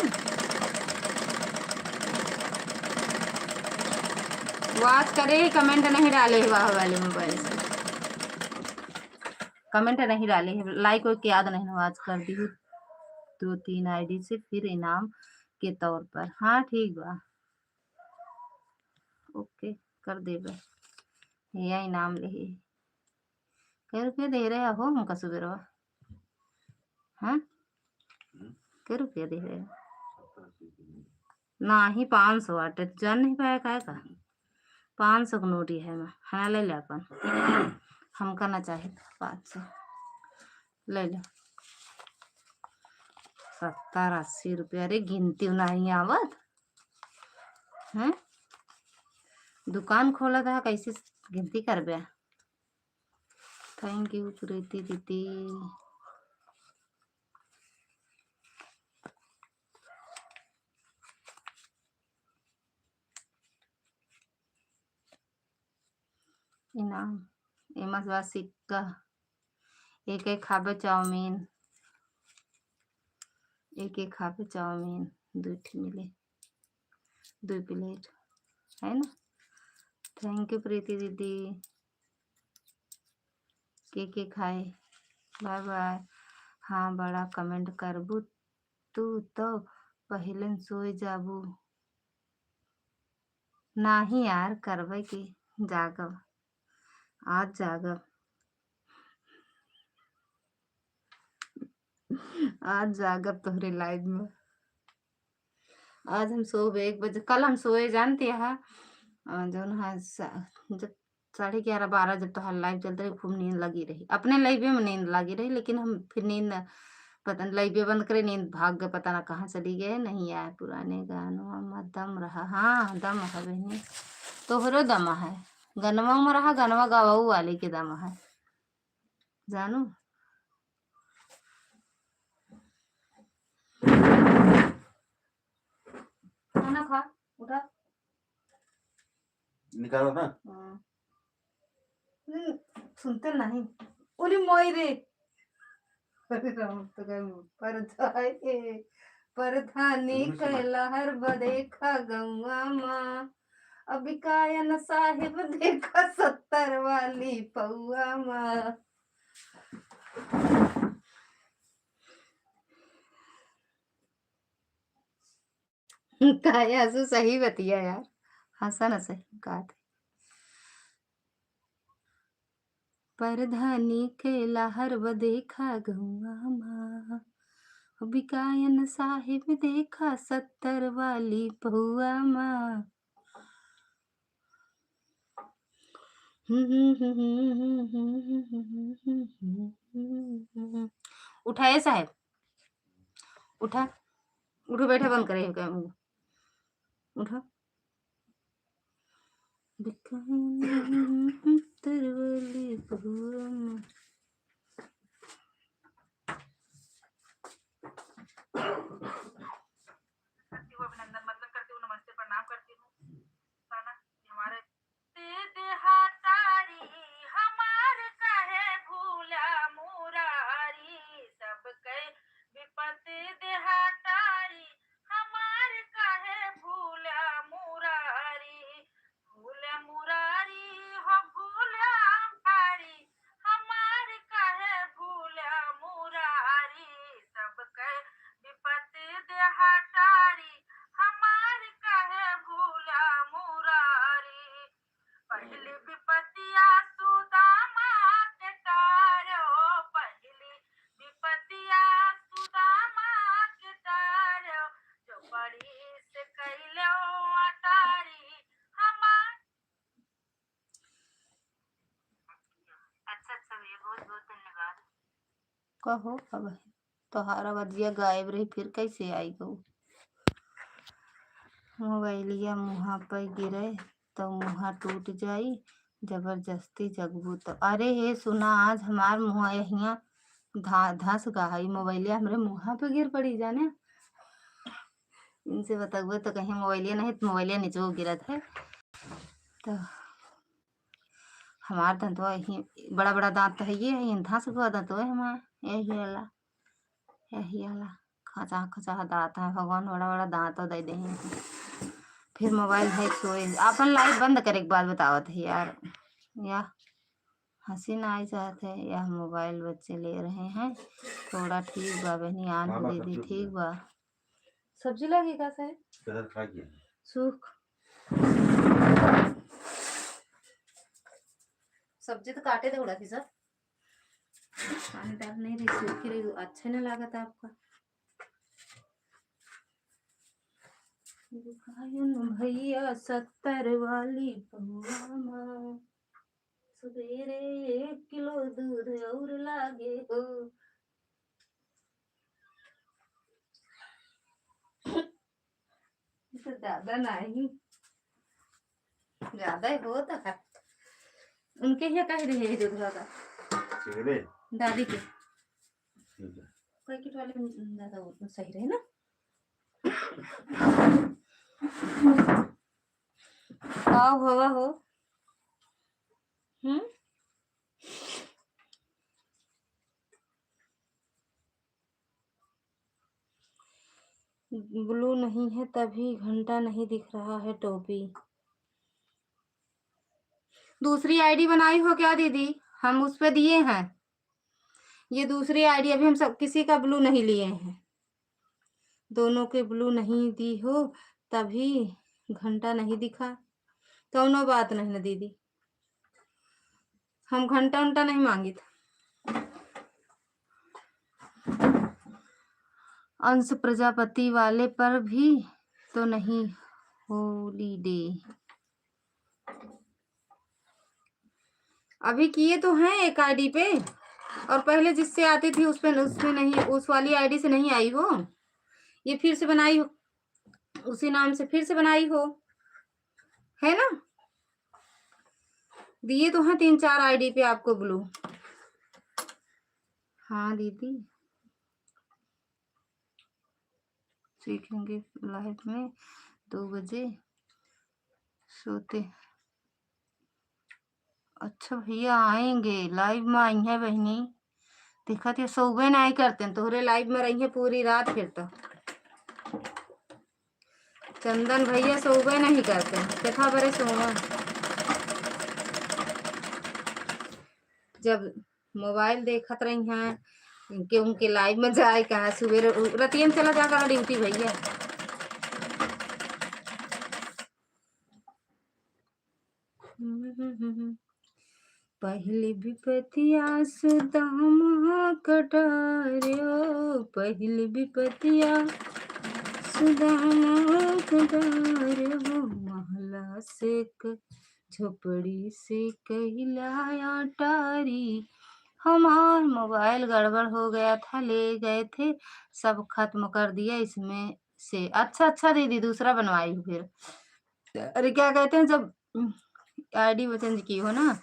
वाच करे ही, कमेंट नहीं डाले वाह वाले मोबाइल से, कमेंट नहीं डाले है, लाइक को याद नहीं, वाच कर दी 2-3 आईडी से, फिर इनाम के तौर पर। हाँ ठीक बा, ओके कर देबे, यह इनाम ले कै रुपया दे रहे हो हमका सुबेरवा? हाँ कै रुपया दे रहे ना ही 500 आटे जान नहीं पाया काय का 500 का नोटी है मैं, हाँ ले ले अपन, हमका ना चाहे 500 ले ले। 70-80 रुपया, अरे गिनती नहीं आवत है, दुकान खोला था कैसे गिनती कर बे। थैंक यू प्रीति दीदी। इनाम एमस बा सिक्का, एक एक खाबे चाउमीन, एक एक खाबे चाउमीन, 2 मिले 2 प्लेट है ना। थैंक यू प्रीति दीदी, के खाए, बाय बाय। हाँ बड़ा कमेंट करबू तू तो पहले सोई जाबू, नहीं यार करबे की, जागब आज जागब, आज जागब तोहरे लाइव में। आज हम सो 1 बजे, कल हम सोए जानती है जो ना जब 11:30-12 जब तो लाइव चलते रही, खूब नींद लगी रही, अपने लाइव में नींद लगी रही, लेकिन हम फिर नींद पता नहीं लाइव बंद करे, नींद भाग गए, पता ना कहाँ चली गए, नहीं आए पुराने गानों में दम रहा। हाँ दम है बहनी, तोहरो दम है, गनवा में रहा, गनवा गवाऊ वाले के दम है जानू। खाना खा, उठा निकालो ना। सुनते नहीं। ओली मोई रे, अरे राम तो गए परधानी कहलहर बदेखा गौआ माँ, अभी कायन साहिब देखा 70 वाली पौआ माँ। काया सही बतिया यार, हंसा न सही का थे। परधानी के लहर व देखा गौआ माँ, अभी कायन साहिब देखा 70 वाली पौआ माँ। उठाए साहब, उठा, उठो, बैठा, बंद करे क्या मुंह, उठा। वाली पौआ माँ। अभिनंदन मतलब करती हूँ, नमस्ते प्रणाम करती हूँ। हमारे देहातारी हमार कहे भूला मुरारी, सब कहे विपत्ति देहातारी हमार कहे भूला मुरारी, भूला मुरारी हो भूला भारी, हमार कहे भूला मुरारी, सब कहे विपत्ति देहातारी हमार कहे भूला मुरारी। पहली विपत्तिया सुदामा के तारो, पहली विपत्तिया सुदामा के तारो, जो बड़ी से कैलो अटारी हमार। अच्छा भैया, बहुत बहुत धन्यवाद। कहो अब तोहारा बदिया गायब रही, फिर कैसे आई गो। मोबाइलिया मुँहा पर गिरे तो मुँहा टूट जाई, जबरदस्ती जगबू तो। अरे हे सुना, आज हमार मुँह यहाँ धस गई, मोबाइलिया हमारे मुँहा पे गिर पड़ी जाने। इनसे बताओ तो कहीं मोबाइलिया नहीं, तो मोबाइलिया नीचे गिरत है। तो हमार दंतवा यही बड़ा बड़ा दांत तो है, ये धस गया दांत है हमारा, यही वाला खचा खचा दांत है। भगवान बड़ा बड़ा दांत दे दे। फिर मोबाइल है सोए, अपन लाइट बंद करे के बाद बतावत है यार, या हंसी ना आई जाते है, या मोबाइल बच्चे ले रहे हैं थोड़ा। ठीक बा बहनी, आन दीदी ठीक बा। सब्जी लगी का सर सूख, सब्जी तो काटे थोड़ा सी सर, पानी डाल नहीं रही, सूखी रही, अच्छा नहीं लागत आपका। भैया 70 वाली पौआ माँ, सवेरे 1 किलो दूध और लागे हो। तो ज्यादा नहीं, ज्यादा ही होता है। उनके यहाँ कह रहे हैं दूध ज्यादा दादी के पैकेट वाले ज्यादा सही रहे ना। आओ हवा हो। ब्लू नहीं है तभी घंटा नहीं दिख रहा है टोपी। दूसरी आईडी बनाई हो क्या दीदी? हम उस पे दिए हैं, ये दूसरी आईडी, अभी हम सब किसी का ब्लू नहीं लिए हैं, दोनों के ब्लू नहीं दी हो तभी घंटा नहीं दिखा। कौनो बात नहीं ना दीदी, हम घंटा उंटा नहीं मांगी था। अंश प्रजापति वाले पर भी तो नहीं हॉलीडे, अभी किए तो हैं एक आईडी पे, और पहले जिससे आती थी उसमें नहीं, उस वाली आईडी से नहीं आई हो, ये फिर से बनाई हो, उसी नाम से फिर से बनाई हो, है ना। दिए तो हैं 3-4 आईडी पे आपको ब्लू। हाँ दीदी सीखेंगे लाइव में 2 बजे सोते। अच्छा भैया आएंगे लाइव में, आई है बहनी, देखा थे सुबह नहीं करते हैं तोहरे लाइव में रही है पूरी रात। फिर तो चंदन भैया सुबह नहीं करते हैं, देखा बड़े सोना जब मोबाइल देखत रही हैं कि उनके लाइव में जाए कहा, सुबह रतिया में चला जाकर ड्यूटी भैया। पहली विपतिया सुदामा कटार्यो, पहली विपतिया सुदामा कटार्यो, महला से झोपड़ी से कहलाया टारी। हमार मोबाइल गड़बड़ हो गया था, ले गए थे सब खत्म कर दिया इसमें से। अच्छा दीदी दूसरा बनवाई हूँ फिर। अरे क्या कहते हैं, जब आईडी चेंज की हो ना,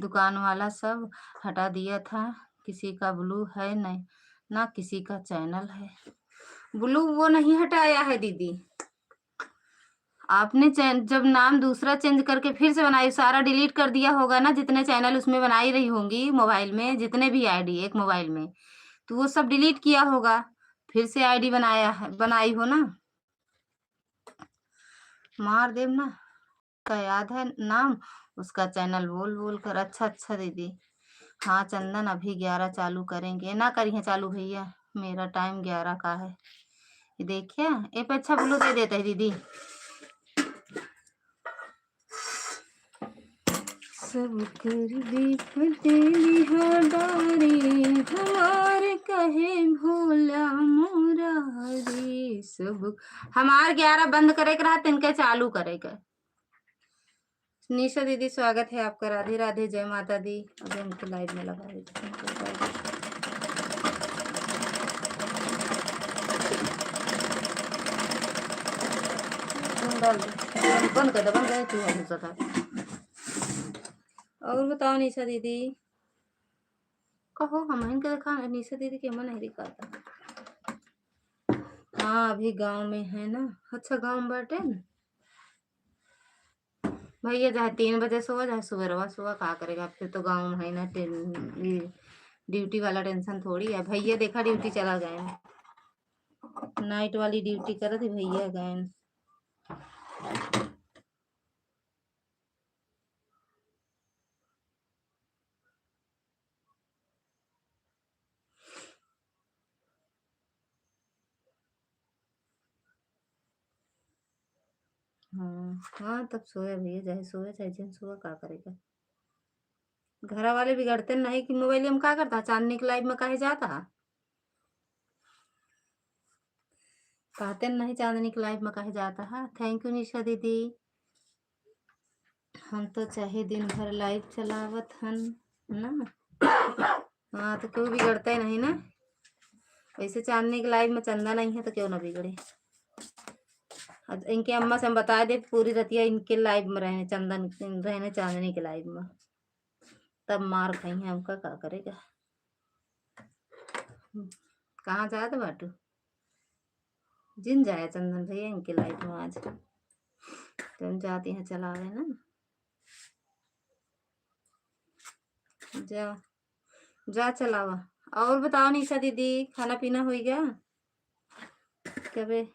दुकान वाला सब हटा दिया था। किसी का ब्लू है नहीं ना, किसी का चैनल है ब्लू, वो नहीं हटाया है दीदी। आपने जब नाम दूसरा चेंज करके फिर से बनाई, सारा डिलीट कर दिया होगा ना, जितने चैनल उसमें बनाई रही होंगी मोबाइल में, जितने भी आईडी एक मोबाइल में, तो वो सब डिलीट किया होगा, फिर से आईडी बनाई हो ना। मार देव ना का याद है नाम उसका, चैनल बोल कर। अच्छा दीदी। हाँ चंदन अभी 11 चालू करेंगे, ना करिए चालू भैया, मेरा टाइम 11 का है। ये देखिए ये पे अच्छा ब्लू दे देते है दीदी। सब कर विपदेली हडारी, हमारे कहे भोला मुरारी। सब हमार 11 बंद करे के रहा, तिनके चालू करेगा। निशा दीदी स्वागत है आपका, राधे राधे, जय माता दी। अब उनके लाइव में लगा बंद कर दे। और बताओ निशा दीदी, कहो हम इनके देखा निशा दीदी के मन नहीं करता। हाँ अभी गांव में है ना। अच्छा गांव में बैठे न भैया, चाहे 3 बजे सोओ चाहे सुबह क्या करेगा, फिर तो गांव में है ना। ड्यूटी वाला टेंशन थोड़ी है। भैया देखा ड्यूटी चला गए, नाइट वाली ड्यूटी कर थी भैया गए। हाँ तब सोया भैया, चाहे सोया चाहे जिन सोया क्या करेगा। घर वाले बिगड़ते नहीं कि मोबाइल में क्या करता, चांदनी के लाइव में कहे जाता, कहते नहीं चांदनी के लाइव में कहे जाता है। थैंक यू निशा दीदी। हम तो चाहे दिन भर लाइव चलावत हन ना। हाँ तो क्यों बिगड़ता है नहीं ना। वैसे चांदनी के लाइव में चंदा नहीं है तो क्यों ना बिगड़े। इनके अम्मा से हम बता दे पूरी रतिया इनके लाइव में रहने, चंदन रहने चांदनी के लाइव में, तब मार खाई है हमका, क्या करेगा। कहाँ जाए तो बाटू जिन जाए चंदन भैया इनके लाइव में आज, तो हम जाती हैं चला रहे ना। जा चलावा। और बताओ निशा दीदी, खाना पीना हो गया कबे।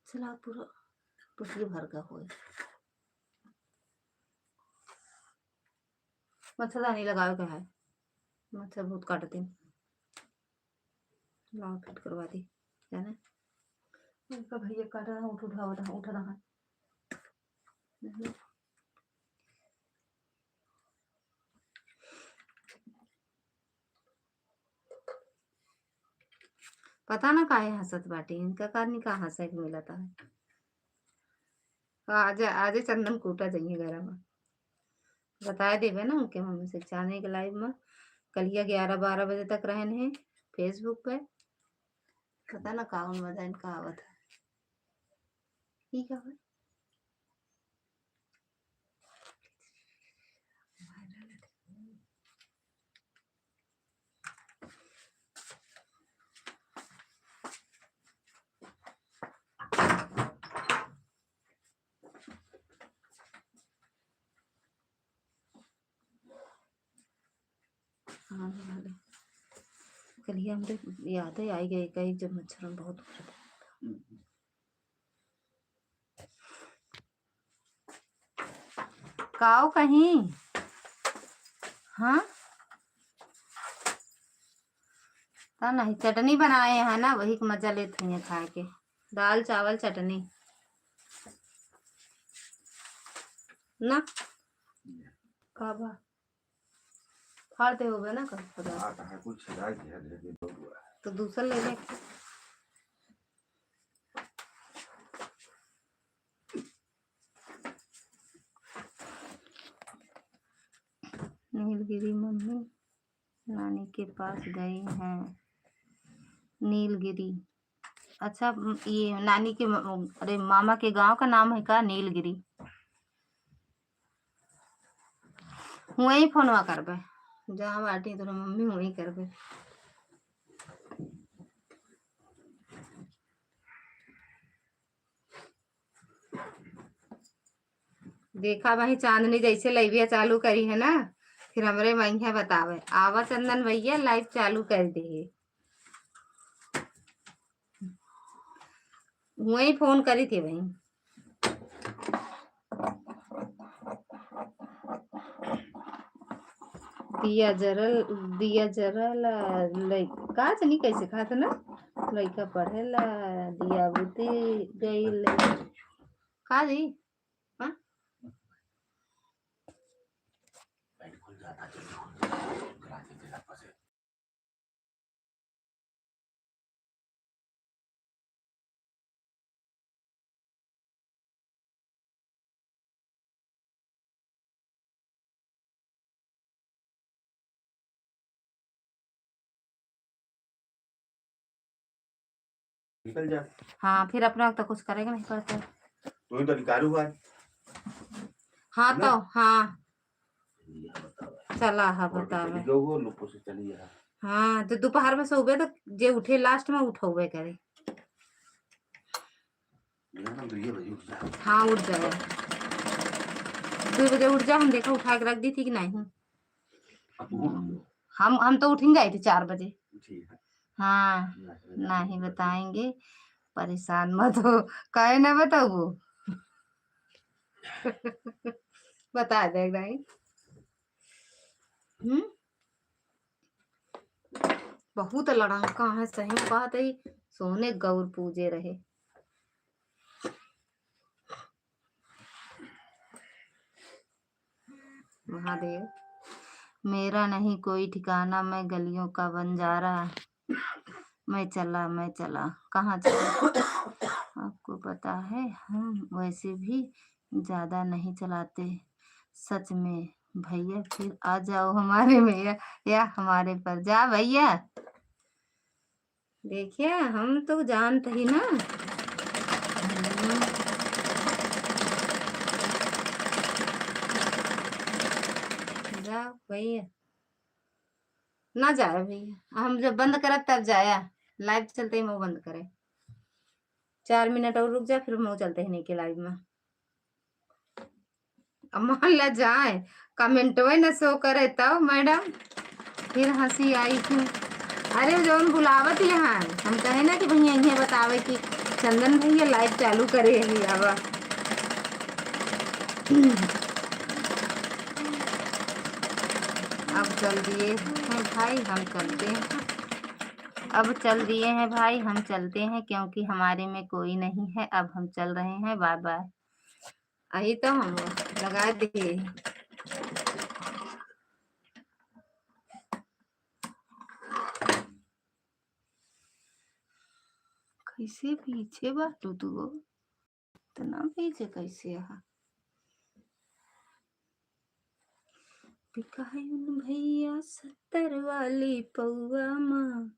चला पूरा पुटली भर का हो। मच्छरदानी लगाओ का है, मच्छर बहुत काटते हैं। लाओ फिट करवा दी जाना। उनका भैया काट रहा, उठ रहा। पता ना काहे हंसत बाटी, इनका कारण का हंसे के मिलता है। आज आज चंदन कूटा चाहिए घर में बताए देवे ना उनके मम्मी से जाने के लाइव में कलिया 11-12 बजे तक रहने हैं फेसबुक पे पता ना काउन मजा इनका आवत है ठीक है हाँ कलिया हमरे याद है आई गई कहीं जब मच्छर बहुत काओ कहीं हाँ तो नहीं चटनी बनाए हैं ना वही का मजा लेते हैं खा के दाल चावल चटनी ना काबा फाड़ते हो गए ना कुछ तो दूसरा ले ले नीलगिरी मम्मी नानी के पास गई हैं नीलगिरी अच्छा ये नानी के अरे मामा के गांव का नाम है का नीलगिरी वही फोनवा करबे जहाँ बाटी तो मम्मी वही करबे देखा वही चांदनी जैसे लाइविया चालू करी है ना फिर हमरे वही बतावे आवा चंदन भैया लाइव चालू कर दे वही फोन करी थी वही दिया जरल का नहीं कैसे खात ना लड़का पढ़ेला दिया बुते गई का जी निकल जा हाँ फिर अपना तो कुछ करेगा नहीं पड़ता तो ही तो अधिकारी हुआ है हाँ तो हाँ चला हाँ और बतावे जो वो लोगों से चली जा हाँ तो दोपहर में सोबे तो जे उठे लास्ट में उठोबे करे हाँ उठ जाए 2 बजे उठ जा हम देखा उठा के रख दी थी कि नहीं हम तो उठ ही गए थे 4 बजे हाँ नहीं बताएंगे परेशान मत हो कहे ना बताओ बता दे नहीं बहुत लड़का है सही बात है सोने गौर पूजे रहे महादेव मेरा नहीं कोई ठिकाना मैं गलियों का बंजारा मैं चला कहाँ चला आपको पता है हम वैसे भी ज्यादा नहीं चलाते सच में भैया फिर आ जाओ हमारे में या हमारे पर जा भैया देखिए हम तो जानते ही ना जा भैया ना जाए भैया हम जब बंद करब तब जाया लाइव चलते ही मुँह बंद करे 4 मिनट और रुक जा फिर मुँह चलते ही नहीं के लाइव में मान ला जाए कमेंट न शो करे तब मैडम फिर हंसी आई थी अरे जौन बुलावत यहाँ हम कहे ना कि भैया इन्हें बतावे कि चंदन भैया लाइव चालू करे अब चल दिए हैं भाई हम चलते हैं अब चल दिए हैं भाई हम चलते हैं क्योंकि हमारे में कोई नहीं है अब हम चल रहे हैं बाय बाय आई तो हम लगा दिए कैसे पीछे बाटू तू इतना पीछे कैसे यहाँ पिकायुन भैया 70 वाली पौआ माँ।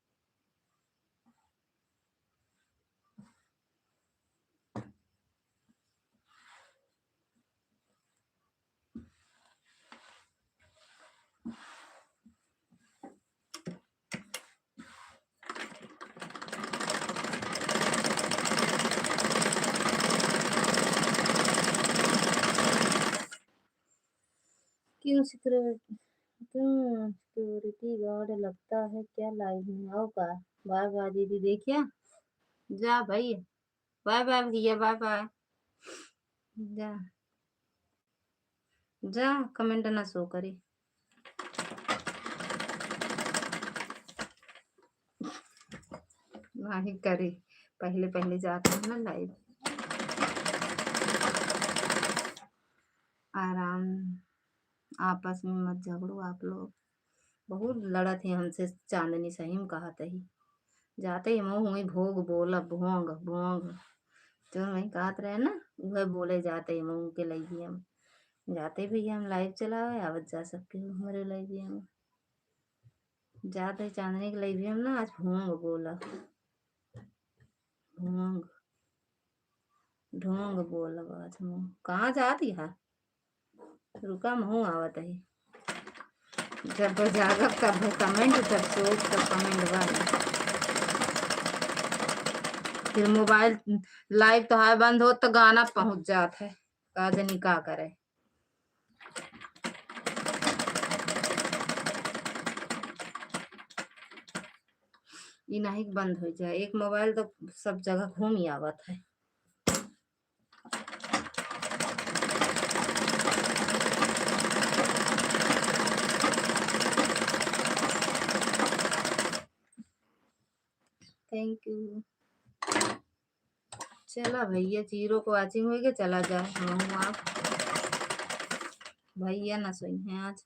क्यों सिक्योरिटी गार्ड लगता है क्या लाइव में? आओ का बाय बाय दीदी, देखिए जा भाई, बाय बाय भैया, बाय बाय, जा जा, कमेंट ना शो करे। नहीं करे, पहले पहले जाते हैं ना लाइव। आराम, आपस में मत झगड़ो आप लोग। बहुत लड़त है हमसे चांदनी सही में कहा ही जाते ही मुँह हुई भोग बोला भोंग भोंग जो वही कहत रहे ना वह बोले जाते मुँह के लगी हम जाते भैया हम लाइव चलावे आवत जा सकते हो हमारे लाइव में जाते चांदनी के लाइव हम ना आज भोंग बोला भोंग ढोंग बोला आज मुँह कहाँ जाती है रुका मुँह आवत है जब जागब तब कमेंट तब सोच तब कमेंट बंद फिर मोबाइल लाइव तो है बंद हो तो गाना पहुंच जात है काजनी का करे ये नहीं बंद हो जाए एक मोबाइल तो सब जगह घूम ही आवत है थैंक यू चला भैया जीरो को वाचिंग हो गया चला जाए हम आप भैया ना सोई हैं आज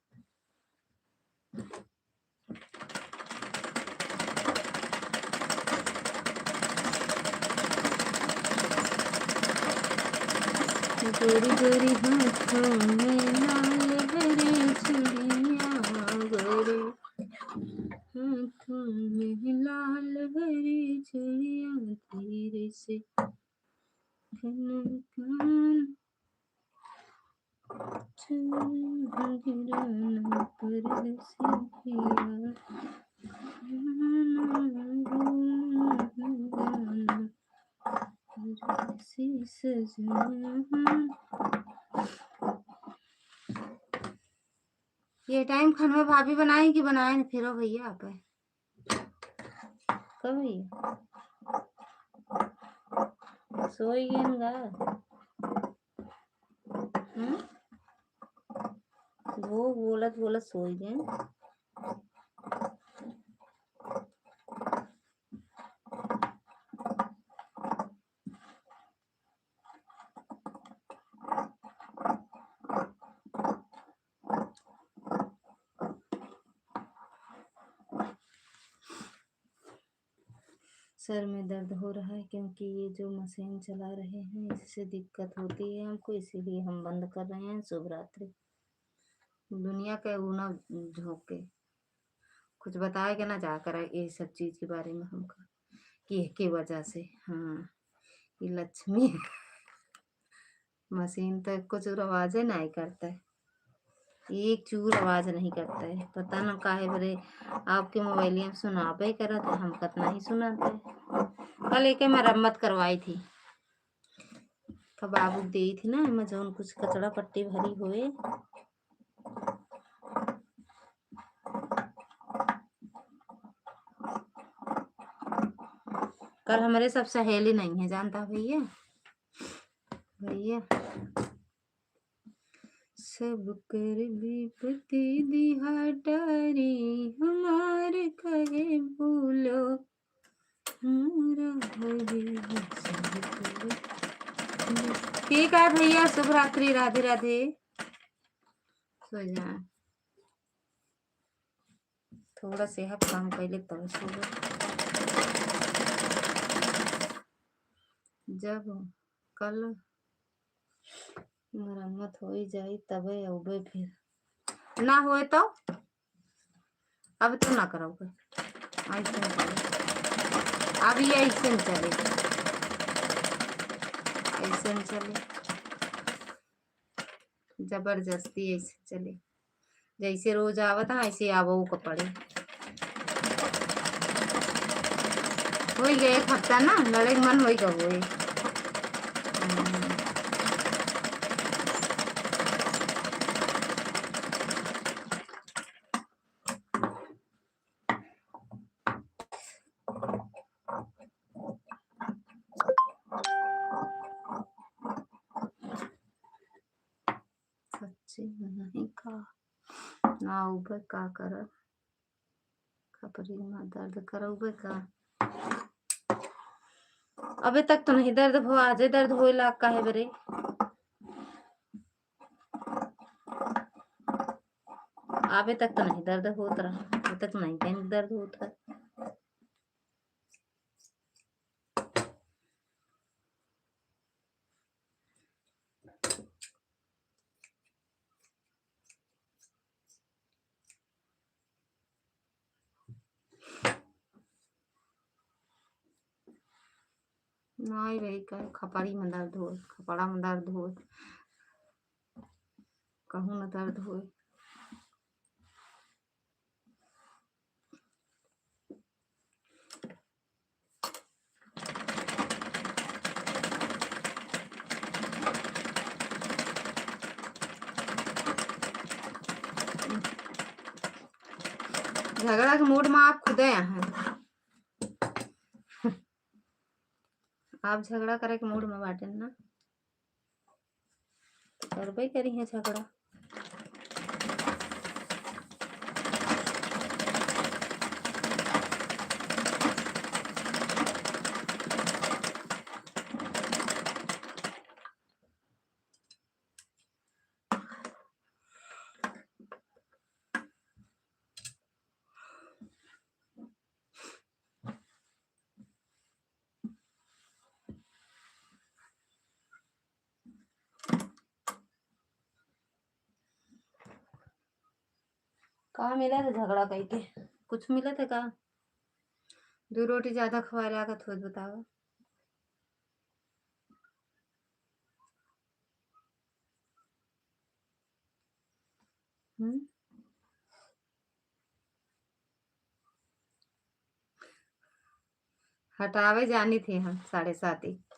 गोरी गोरी हाथों में लाल हरी चूड़ियां गोरी हाथों में लाल हरी चूड़ियां धीरे से ये टाइम खाना भाभी बनाए कि बनाए फिर भैया आप कब भैया सोई गेंगा वो बोलत बोलत सोई गए सर में दर्द हो रहा है क्योंकि ये जो मशीन चला रहे हैं इससे दिक्कत होती है हमको इसीलिए हम बंद कर रहे हैं शुभ रात्रि दुनिया के ऊना झोंके कुछ बताएगा ना जाकर ये सब चीज के बारे में हमको कि के वजह से हाँ ये लक्ष्मी मशीन तो कुछ आवाजें नहीं करता है एक चूर आवाज नहीं करता है पता ना काहे बरे आपके मोबाइल में सुनाबे करा था हम कतना ही सुनाते कल एक मरम्मत करवाई थी बाबू दी थी ना अमेजोन कुछ कचड़ा पट्टी भरी हुए कल हमारे सब सहेली नहीं है जानता भैया भैया सब कर विपत्ति दिहाटारी हमारे कहे बोलो ठीक है भैया शुभ रात्रि राधे राधे सो जाए थोड़ा सेहत काम कर ले तब जब कल मरम्मत हो ही जाई तबे अबे फिर ना होए तो अब तो ना करोगे ऐसे न चले अब ये ऐसे न चले ऐसे न चले जबरदस्ती ऐसे चले जैसे रोज आवत है ऐसे आवो कपड़े हो ही गए एक हफ्ता ना लड़े के मन हो ही गए सच्ची नहीं का ना उबे का कर खपरी में दर्द करोगे का अबे तक तो नहीं दर्द हो आजे दर्द हो लाग का है बरे अबे तक तो नहीं दर्द होत रहा अबे तक नहीं कहीं दर्द होता नहीं भाई का खपड़ी में दर्द हो खपड़ा में दर्द हो कहूँ न दर्द हो झगड़ा के मूड में आप खुदे हैं आप झगड़ा करे के मूड में बाटे ना करबे करी है झगड़ा कहाँ मिला था झगड़ा कही के कुछ मिला था का 2 रोटी ज्यादा खवा लिया का थोड़ा बताओ हटावे जानी थी हम 7:30